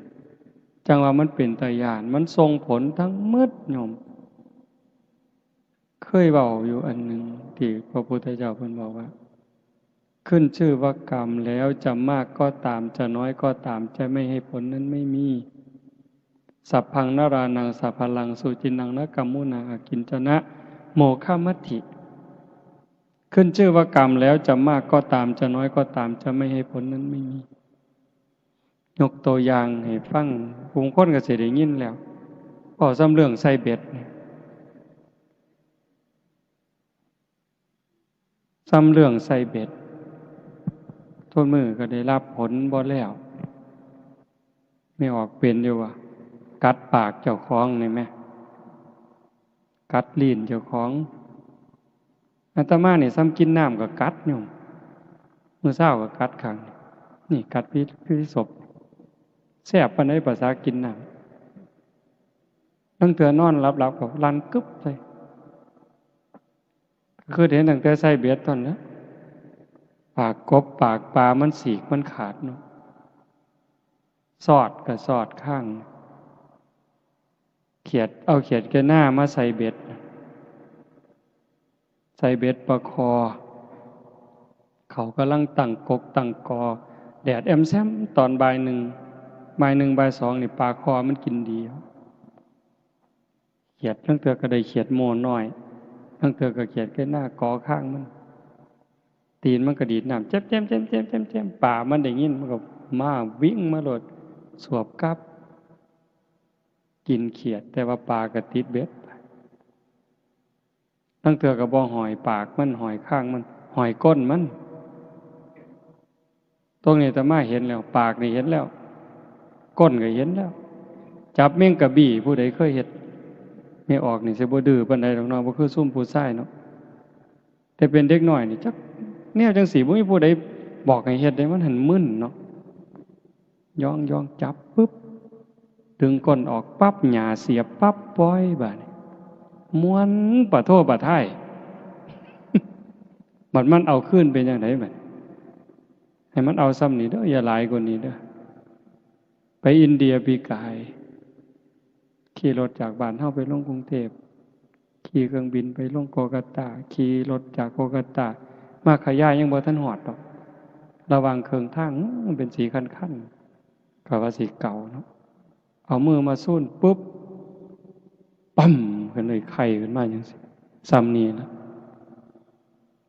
จังว่ามันเป็นตาย้านมันส่งผลทั้งหมดโยมเคยเว้าอยู่อันหนึ่งที่พระพุทธเจ้าเพิ่นบอกว่าขึ้นชื่อว่ากรรมแล้วจะมากก็ตามจะน้อยก็ตามจะไม่ให้ผลนั้นไม่มีสัพพังนรานังสัพพลังสุจินังนะกัมมุนาอากินจนะโมฆะมัตถิขึ้นชื่อว่ากรรมแล้วจะมากก็ตามจะน้อยก็ตามจะไม่ให้ผลนั้นไม่มียกตัวอย่างให้ฟังผู้คนก็สิได้ยินแล้วพอซ้ำเรื่องใส่เบ็ดซ้ำเรื่องใส่เบ็ดทนมือก็ได้รับผลบ่แล้วไม่ออกเป็นอยู่ว่ากัดปากเจ้าของนี่แม่กัดลิ้นเจ้าของอาตมาเนี่ยซ้ำกินน้ำก็กัดโยมมื้อเช้าก็กัดข้างนี่กัดพิศพแซ่บปานใดภาษากินน้ำตั้งแต่นอนหลับๆก็ลั่นกึบใส่คือเห็นตั้งแต่ใส่เบ็ดตอนนั้นปากกบปากปลามันสีกมันขาดเนาะสอดก็สอดข้างเขียดเอาเขียดแก่หน้ามาใส่เบ็ดประคอเขากำลังตั้งกกตั้งกอแดดแอมแซมตอนบ่าย 1บ่าย 2นี่ปลาคอมันกินดีเขียดทั้งเตือก็ได้เขียดโมน้อยทั้งเตือก็เขียดแก่หน้ากอข้างมันตีนมันก็ดีดน้ำแจ่มป่ามันได้ยินมันก็มาวิ่งมาโลดสวบกับกินเขียดแต่ว่าปลาก็ติดเบ็ดตั้งเตือก็บ่หอยปากมันหอยข้างมันหอยก้นมันตรงนี้อาตมาเห็นแล้วปากนี่เห็นแล้วก้นก็เห็นแล้วจับแมงกะบี่ผู้ใดเคยเฮ็ดไม่ออกนี่สิบ่ดื้อปานใดดอกเนาะบ่คือซุ่มผู้ชายเนาะแต่เป็นเด็กน้อยนี่จักแนวจังสี่บ่มีผู้ใดบอกให้เฮ็ดได้มันหันมึนเนาะย่องจับปึ๊บดึงก้นออกปั๊บหญ้าเสียบปั๊บปล่อยบาดนี้ม้วนปะโทปะท้าย บัดมันเอาคืนเป็นจังได๋บัดให้มันเอาซ้ำนี่เด้ออย่าหลายกว่านี้เด้อไปอินเดียปีกายขี่รถจากบ้านเฮาไปลงกรุงเทพขี่เครื่องบินไปลงโกกัตตาขี่รถจากโกกัตตามาขยายยังบ่ทันฮอดดอกระหว่างเครื่องทางมันเป็นสีคันๆก็ว่าสีเก่าเนาะเอามือมาซูนปุ๊บปั๊มขึ้นเลยไข้ขึ้นมาจังซี่ซ้ำนี่ล่ะ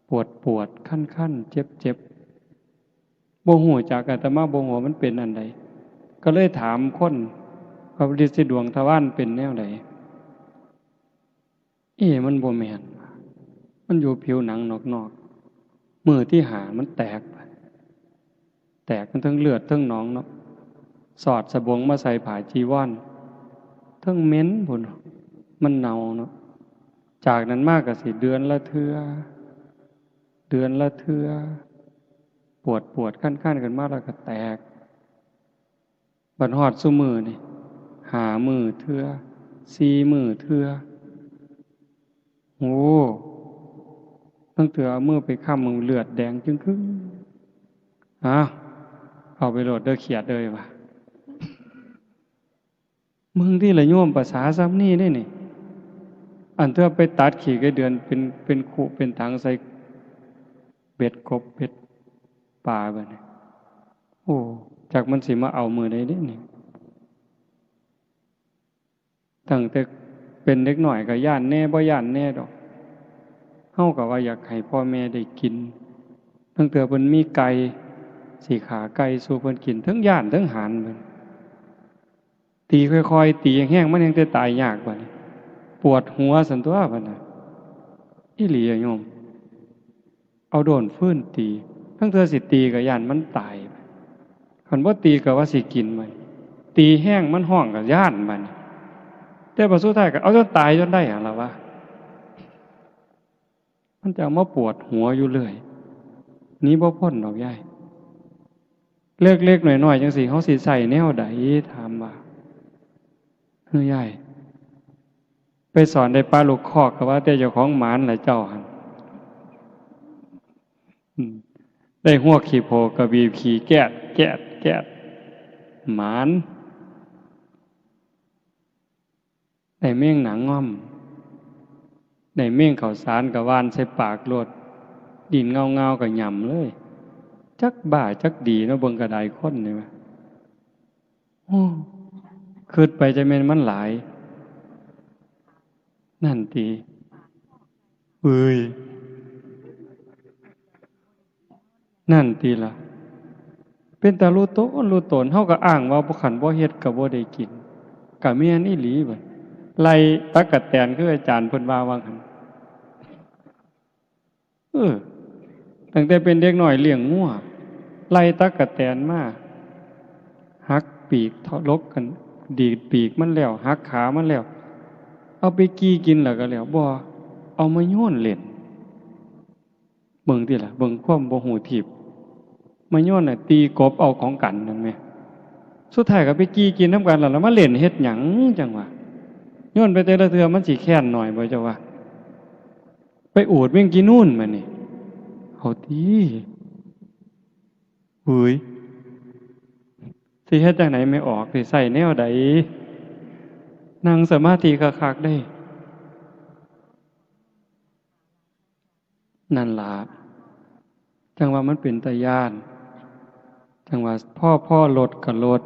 ปวดคันๆเจ็บบ่ฮู้จักอาตมาบ่ฮู้ว่ามันเป็นอันใดก็เลยถามคนว่าฤทธิ์ดวงทวารเป็นแนวใดมันบ่แม่นมันอยู่ผิวหนังนอก มือที่หามันแตกมันทั้งเลือดทั้งหนองเนาะสอดสบงมาใส่ผ้าจีวรทั้งเหม็นพุ่นมันเน่าเนาะจากนั้นมากก็สิเดือนละเทื่อปวดขั้นกันมากแล้วก็แตกบัดฮอดซุมือนี่หามือเทื่อ4 มือเทื่อโอ้ตั้งแต่เอามือไปค้ำมือเลือดแดงจึงครึ่งเอาไปโหลดเด้อเขียดเลยว่ะมึงที่ละโยมภาษาซ้ำนี่ได้นี่อันเธอไปตัดขี่ไก่เดือนเป็นขู่เป็นถังใส่เบ็ดกบเบ็ดปลาแบบนี้โอ้จากมันสิมาเอามือได้เด้นี่ตั้งแต่เป็นเด็กหน่อยก็ย่านแน่บ่ย่านแน่ดอกเฮาก็ว่าอยากให้พ่อแม่ได้กินตั้งแต่เพิ่นมีไก่สิขาไก่สู่เพิ่นกินทั้งย่านทั้งหานเพิ่นตีค่อยๆตีแห้งๆมันยังจะตายยากบัดนี้ปวดหัวสันตัวบัดน่ะอีหลีอะโยมเอาโดนฟื้นตีทั้งเธอสิตีก็ย่านมันตายคันบ่ตีก็ว่าสิกินมันตีแห้งมันห้องก็ย่านมันแต่พอสุดท้ายก็เอาจนตายจนได้หั่นล่ะวะมันจะมาปวดหัวอยู่เรื่อยนี้บ่พ้นดอกยายเล็กๆหน่อยๆจังซี่เฮาสิใส่แนวใดถามว่าเฮ้ยยายไปสอนได้ปลาลูกคอกก็ว่าแต่เจ้าของหมานแหละเจ้าหั่นได้หัวขี้โพกระบีบขี้แกดหมานได้เมี่ยงหนังง่อมได้เมี่ยงข้าวสารกับวานใส่ปากโลดดินเงาๆก็หย่ำเลยจักบ้าจักดีเนาะเบิ่งกระไดคนนี่ว่าโอ้คิดไปจะแม่นมันหลายนั่นติเอ้ยนั่นติล่ะเป็นตารู้ตนเฮาก็อ้างว่าบ่คันบ่เฮ็ดก็บ่ได้กินก็แม่นอีหลีบัดไล่ตั๊กแตนคืออาจารย์เพิ่นว่าว่าหั่นตั้งแต่เป็นเด็กน้อยเลี้ยงงัวไล่ตั๊กแตนมาหักปีกทะลกกันดีดปีกมันแล้วหักขามันแล้วเอาไปกี้กินแล้วก็แล้วบ่เอามาโยนเล่นเบิ่งติล่ะเบิ่งความบ่ฮู้ทิพย์มาโยนน่ะตีกบเอาของกันนั่นแหมสุดท้ายก็ไปกี้กินนำกันแล้วมาเล่นเฮ็ดหยังจังวะโยนไปแต่ละเทื่อมันสิแค้นหน่อยบ่เจ้าว่าไปอูดแม่งกินนู่นมานี่เอาติเฮ้ยสิเฮ็ดจังไหนไม่ออกสิใส่แนวใดนั่งสมาธิคักๆได้นั่นล่ะจังว่ามันเป็นตาย้านจังว่าพ่อลดก็ลด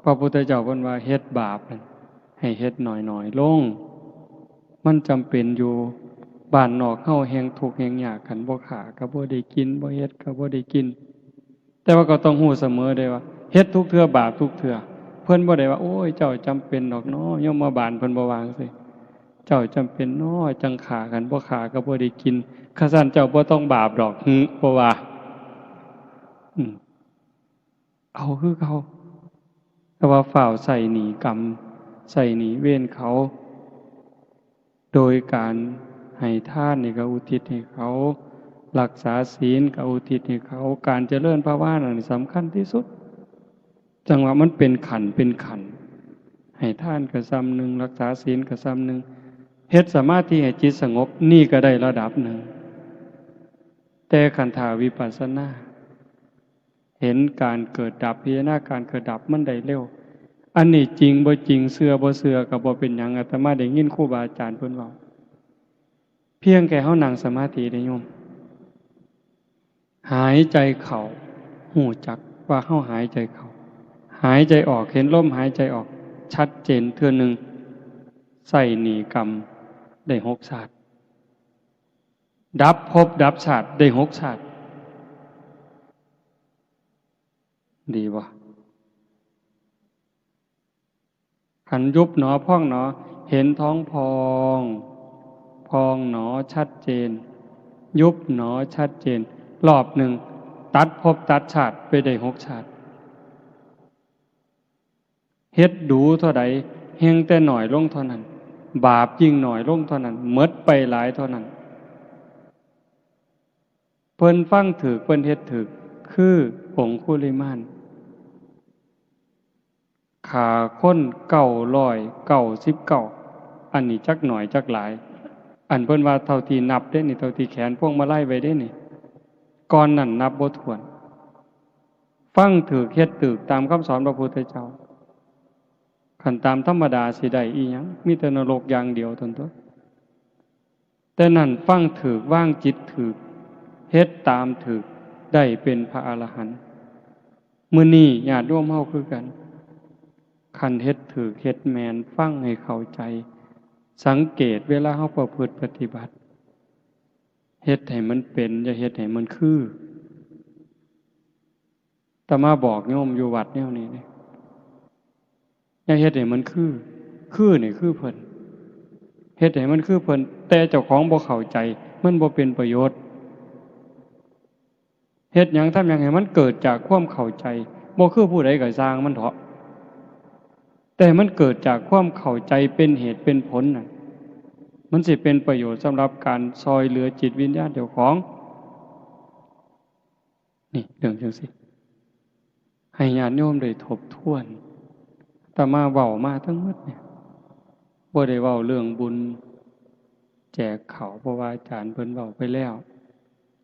พระพุทธเจ้าเพิ่นว่าเฮ็ดบาปให้เฮ็ดน้อยๆลงมันจำเป็นอยู่บ้านนอกเฮาแฮงทุกข์แฮงยากกันบ่ขาก็บ่ได้กินบ่เฮ็ดก็บ่ได้กินแต่ว่าก็ต้องรู้เสมอได้ว่าเฮ็ดทุกเทื่อบาปทุกเทื่อเพิ่นบ่ได้ว่าโอ้ยเจ้าจำเป็นดอกน้อยมมาบาลเพิ่นบ่วางซิเจ้าจำเป็นน้อจังขากันบ่ขาก็บ่ได้กินข้าซั่นเจ้าบ่ต้องบาปดอกบ่ว่าเอาคือเขาแต่ว่าฝ่าวใส่หนีกรรมใส่หนีเวรเขาโดยการให้ทานนี่ก็อุทิศให้เขารักษาศีลก็อุทิศให้เขาการเจริญภาวนานี่สำคัญที่สุดจังว่ามันเป็นขันให้ทานก็ซ้ำหนึ่งรักษาศีลก็ซ้ำหนึ่งเฮ็ดสมาธิให้จิตสงบนี่ก็ได้ระดับหนึ่งแต่ขันธาวิปัสสนาเห็นการเกิดดับพิจารณาการเกิดดับมันได้เร็วอันนี้จริงบ่จริงเชื่อบ่เชื่อก็บ่เป็นหยังอาตมาได้ยินครูบาอาจารย์เพิ่นเว้าเพียงแค่เฮานั่งสมาธิได้โยมหายใจเข้าหูจักว่าเฮาหายใจเข้าหายใจออกเห็นลมหายใจออกชัดเจนเทื่อนึงใส่หนีกรรมได้6ชาติดับภพดับชาติได้6ชาติดีบ่ขันยุบหนอพองหนอเห็นท้องพองหนอชัดเจนยุบหนอชัดเจน รอบหนึ่งตัดภพตัดชาติไปได้6 ชาติเฮ็ดดูเท่าใดเฮงแต่หน่อยลงเท่านั้นบาปยิ่งหน่อยลงเท่านั้นหมดไปหลายเท่านั้นเพิ่นฟังถูกเพิ่นเฮ็ดถูกคือองคุลิมานฆ่าคน999อันนี้จักหน่อยจักหลายอันเพิ่นว่าเท่าที่นับได้นี่เท่าที่แขนพวงมาลัยไว้ได้นี่ก่อนนั้นนับบ่ถ้วนฟังถูกเฮ็ดถูกตามคำสอนพระพุทธเจ้าคันตามธรรมดาสิได้อีหยังมีแต่นรกอย่างเดียวเท่านั้นตัวแต่นั่นฟังถูกวางจิตถูกเฮ็ดตามถูกได้เป็นพระอรหันต์มื้อนี้ญาติโยมเฮาคือกันคันเฮ็ดถูกเฮ็ดแม่นฟังให้เข้าใจสังเกตเวลาเฮาประพฤติปฏิบัติเฮ็ดให้มันเป็นอย่าเฮ็ดให้มันคืออาตมาบอกโยมอยู่วัดแนวนี้นี่อย่าเฮ็ดให้มันคือนี่คือเพิ่นเฮ็ดให้มันคือเพิ่นแต่เจ้าของบ่เข้าใจมันบ่เป็นประโยชน์เฮ็ดหยังทำหยังให้มันเกิดจากความเข้าใจบ่คือผู้ใดก็สร้างมันเถาะแต่มันเกิดจากความเข้าใจเป็นเหตุเป็นผลน่ะมันสิเป็นประโยชน์สำหรับการซอยเหลือจิตวิญญาณเจ้าของนี่เรื่องจังซี่ให้ญาติโยมได้ทบทวนแต่มาเว้ามาทั้งหมดเนี่ยบ่ได้เว้าเรื่องบุญแจกข้าวเพราะว่าอาจารย์เพิ่นเว้าไปแล้ว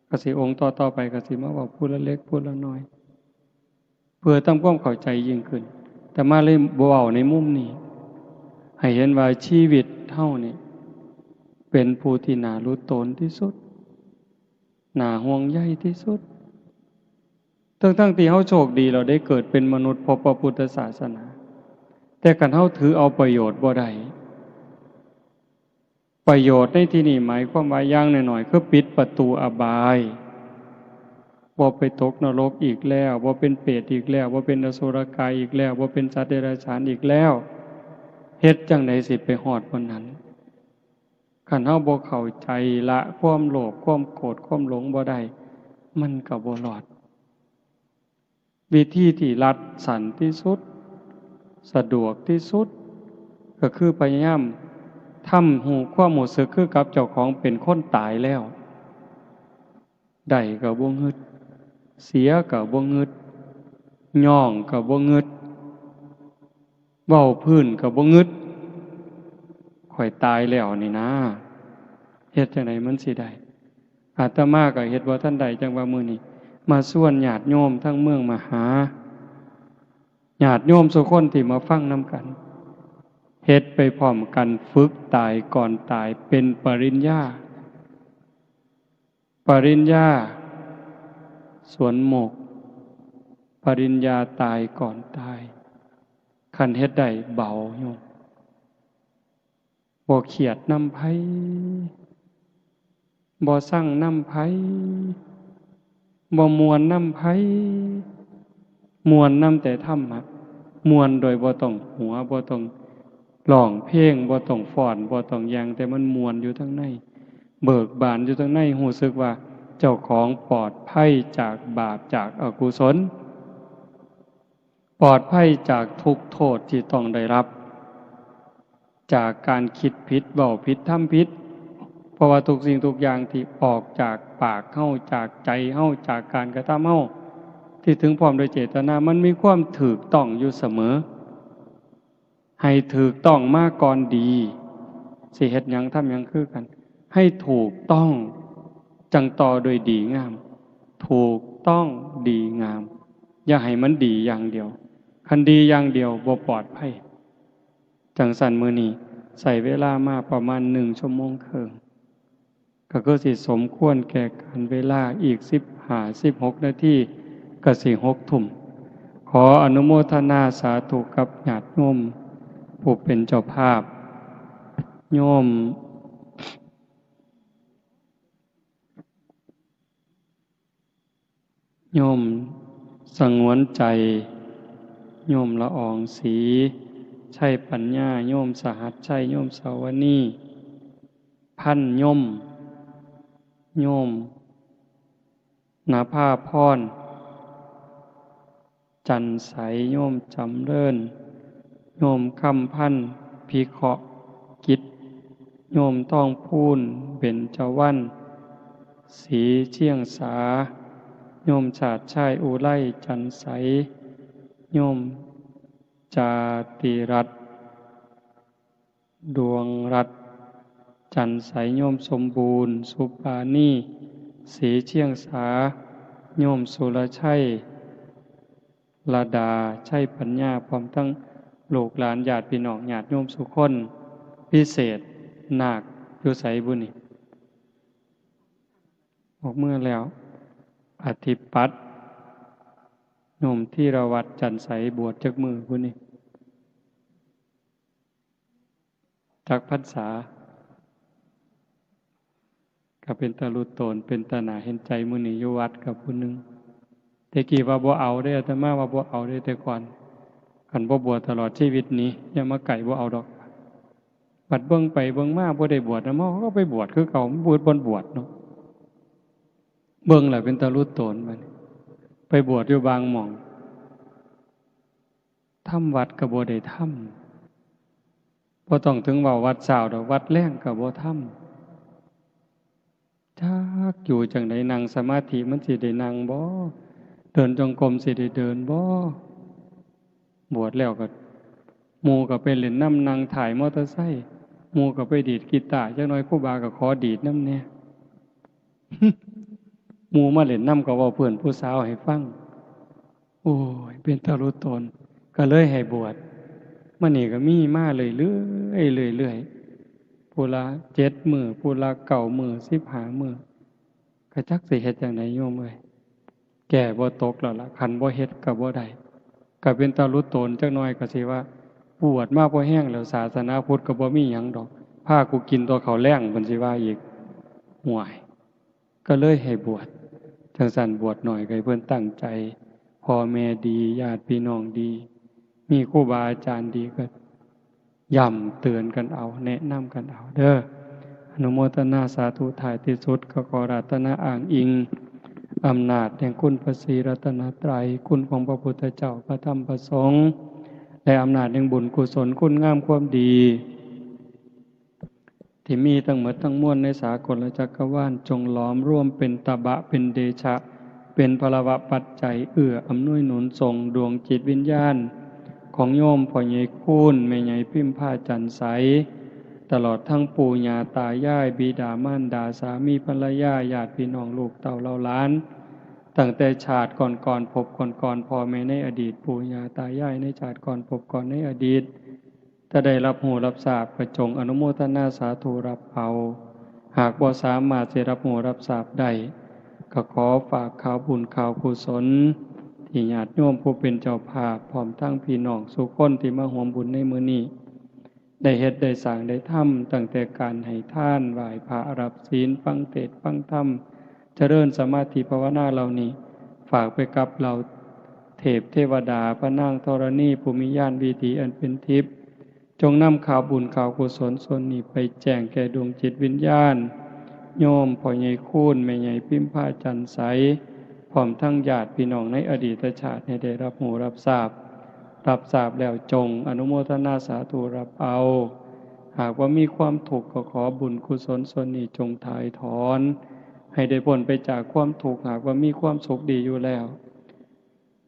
ก็สิองค์ต่อๆไปก็สิมาเว้าผู้ละเล็กผู้ละน้อยเพื่อทำความเข้าใจยิ่งขึ้นแต่มาเลยบ่เว้าในมุมนี้ให้เห็นว่าชีวิตเฮานี่เป็นผู้ที่น่ารู้ตนที่สุดน่าห่วงใยที่สุดทั้งที่เฮาโชคดีเราได้เกิดเป็นมนุษย์พบพระพุทธศาสนาแต่คันเฮาถือเอาประโยชน์บ่ได้ประโยชน์ในที่นี้หมายความว่าอย่างน้อยๆคือปิดประตูอบายบ่ไปตกนรกอีกแล้วบ่เป็นเปรตอีกแล้วบ่เป็นอสุรกายอีกแล้วบ่เป็นสัตว์เดรัจฉานอีกแล้วเฮ็ดจังได๋สิไปฮอดวันนั้นคันเฮาบ่เข้าใจละความโลภความโกรธความหลงบ่ได้มันก็บ่รอดวิธีที่รัดสั้นที่สุดสะดวกที่สุดก็คือพยายามทำหูความรู้สึกคือกับเจ้าของเป็นคนตายแล้วได้ก็บ่งึดเสียก็บ่งึดย่องก็บ่งึดเว้าพื้นก็บ่งึดข่อยตายแล้วนี่นะเฮ็ดจังไดมันสิได้อาตมาก็เฮ็ดบ่ทันได้จังว่ามื้อนี้มาส่วนญาติโยมทั้งเมืองมาหาญาติโยมทุกคนที่มาฟังนำกันเฮ็ดไปพร้อมกันฝึกตายก่อนตายเป็นปริญญาสวนหมกปริญญาตายก่อนตายคันเฮ็ดได้เบาโยมบ่เครียดนำไผบ่สั่งนำไผบ่ม่วนนำไผม่วนนำแต่ธรรมะม่วนโดยบ่ต้องหัวบ่ต้องร้องเพลงบ่ต้องฟ้อนบ่ต้องหยังแต่มันม่วนอยู่ทั้งในเบิกบานอยู่ทั้งในรู้สึกว่าเจ้าของปลอดภัยจากบาปจากอกุศลปลอดภัยจากทุกโทษที่ต้องได้รับจากการคิดผิดเว้าผิดทำผิดเพราะว่าทุกสิ่งทุกอย่างที่ออกจากปากเฮาจากใจเฮาจากการกระทำเฮาที่ถึงพร้อมโดยเจตนามันมีความถูกต้องอยู่เสมอให้ถูกต้องมาก่อนดีสิเฮ็ดหยังทำหยังคือกันให้ถูกต้องจังต่อโดยดีงามถูกต้องดีงามอย่าให้มันดีอย่างเดียวคันดีอย่างเดียวบ่ปลอดภัยจังสั่นมื้อนี้ใช้เวลามาประมาณ1 ชั่วโมงครึ่งก็คือสิสมควรแก่การเวลาอีก15-16 นาทีก็สิ6 ทุ่มขออนุโมทนาสาธุกับญาติโยมผู้เป็นเจ้าภาพโยมสงวนใจโยมละอองศรีใช่ปัญญาโยมสหัสชัยโยมสาวนีพันโยม ณภาพรจันใสโยมจำเริญโยมคำพันธ์พิเคราะห์กิจโยมต้องพูนเบญจวรรณสีเชียงสาโยมชาติชายอุไลจันใสโยมจาติรัตน์ดวงรัตน์จันใสโยมสมบูรณ์สุปานีสีเชียงสาโยมสุรชัยลาดาชัยปัญญาพร้อมทั้งลูกหลานญาติพี่น้องญาติโยมสุคนพิเศษนาคอยู่ไสบุนี่ออกเมื่อแล้วอธิปัตย์โยมที่ระวัดจันใสบวชจักมือบุนี่จักพรรษาก็เป็นตาลุโตนเป็นตาหนาเห็นใจมื้อนี้อยู่วัดกับผู้หนึงแต่กี้ว่าบ่เอาได้อาตมาว่าบ่เอาได้แต่ก่อนคันบ่บวชตลอดชีวิตนี้อย่ามาไก่บ่เอาดอกบัดเบิ่งไปเบิ่งมาบ่ได้บวชนะมาก็ไปบวชคือเก่าบวชบ่บวชเนาะเบิ่งแล้วเป็นตาลุโตนบัดไปบวชอยู่บางหม่องทำวัดก็บ่ได้ทำบ่ต้องถึงว่าวัดเช้าดอกวัดแลงก็บ่ทำจักอยู่จังได๋นั่งสมาธิมันสิได้นั่งบ่เดินจงกรมสิได้เดินบ่บวชแล้วก็หมู่ก็ไปเล่นน้ำนั่งถ่ายมอเตอร์ไซค์หมู่ก็ไปดีดกีตาร์จักหน่อยครูบาก็ขอดีดนำแหน่ หมู่มาเล่นน้ำก็เว้าเพื่อนผู้สาวให้ฟังโอ้ยเป็นตารุตนก็เลยให้บวชมื้อนี้ก็มีมาเรื่อยๆผู้ละ7มื้อผู้ละ9มื้อ15มื้อก็จักสิเฮ็ดจังไดโยมเอ้ยแก่บ่ตกแล้วล่ะคันบ่เฮ็ดก็บ่ได้ก็เป็นตารุตนจักหน่อยก็สิว่าบวชมาบ่แห้งแล้วศาสนาพุทธก็บ่มีหยังดอกพากูกินตัวข้าวแล้งเพิ่นสิว่าอีกห่วยก็เลยให้บวชจังซั่นบวชหน่อยก็ให้เพิ่นตั้งใจพ่อแม่ดีญาติพี่น้องดีมีครูบาอาจารย์ดีก็ย้ำเตือนกันเอาแนะนำกันเอาเด้ออนุโมทนาสาธุถ่ายที่สุดก็ขอรัตนาอ้างอิงอำนาจแห่งคุณพระศรีรัตนตรัยคุณของพระพุทธเจ้าพระธรรมพระสงฆ์และอำนาจแห่งบุญกุศลคุณงามความดีที่มีทั้งหมดทั้งมวลในสากลจักรวาลจงหลอมร่วมเป็นตบะเป็นเดชะเป็นพลวะปัจจัยเอื้ออำนวยหนุนส่งดวงจิตวิญญาณของโยมพ่อใหญ่คูณแม่ใหญ่พิมพาจันใสตลอดทั้งปู่ย่าตายายบิดามารดาสามีภรรยาญาติพี่น้องลูกเต่าเหล่าหลานตั้งแต่ชาติก่อนพบก่อนพ่อแม่ในอดีตปู่ย่าตายายในชาติก่อนพบก่อนในอดีตถ้าได้รับหูรับทราบก็จงอนุโมทนาสาธุรับเอาหากบ่สามารถจะรับหูรับทราบได้ก็ขอฝากข่าวบุญข่าวกุศลที่ญาติโยมผู้เป็นเจ้าภาพพร้อมทั้งพี่น้องสุคนที่มาร่วมบุญในมื้อนี้ได้เฮ็ดได้สร้างได้ทำตั้งแต่การให้ทานไหว้พระรับศีลฟังเทศน์ฟังธรรมเจริญสมาธิภาวนาเหล่านี้ฝากไปกับเราเทพเทวดาพระนางธรณีภูมิญาณวิถีอันเป็นทิพย์จงนำข่าวบุญข่าวกุศลส่วนนี้ไปแจ้งแก่ดวงจิตวิญญาณโยมพ่อใหญ่คูณแม่ใหญ่พิมพาจันใสพร้อมทั้งญาติพี่น้องในอดีตชาติให้ได้รับหูรับทราบแล้วจงอนุโมทนาสาธุรับเอาหากว่ามีความทุกข์ก็ขอบุญกุศลส่วนนี้จงถ่ายถอนให้ได้พ้นไปจากความทุกข์หากว่ามีความสุขดีอยู่แล้ว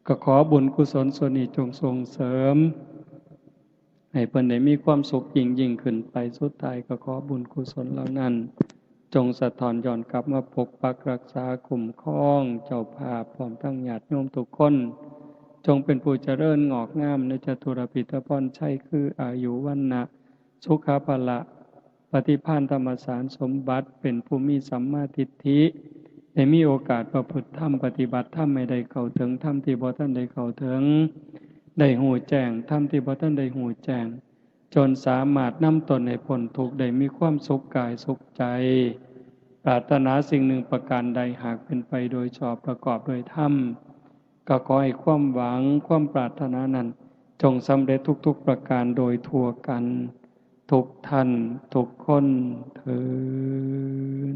ก็ขอบุญกุศลส่วนนี้จงส่งเสริมให้เพิ่นได้มีความสุขยิ่งขึ้นไปสุดท้ายก็ขอบุญกุศลเหล่านั้นจงสะท้อนย้อนกลับมาปกปักรักษาคุ้มครองเจ้าภาพพร้อมทั้งญาติโยมทุกคนจงเป็นผู้เจริญงอกงามในจตุรพิธพรชัยคืออายุวันนะสุขภละปฏิภาณธรรมสารสมบัติเป็นผู้มีสัมมาทิฏฐิได้มีโอกาสประพฤติธรรมปฏิบัติธรรมไม่ได้เข้าถึงธรรมที่บ่ทันได้เข้าถึงได้หูแจ้งธรรมที่บ่ทันได้หูแจ้งจนสามารถนำตนให้พ้นทุกข์ได้มีความสุขกายสุขใจปรารถนาสิ่งหนึ่งประการใดหากเป็นไปโดยชอบประกอบโดยธรรมก็ขอให้ความหวังความปรารถนานั้นจงสำเร็จทุกๆประการโดยทั่วกันทุกท่านทุกคนเทอญ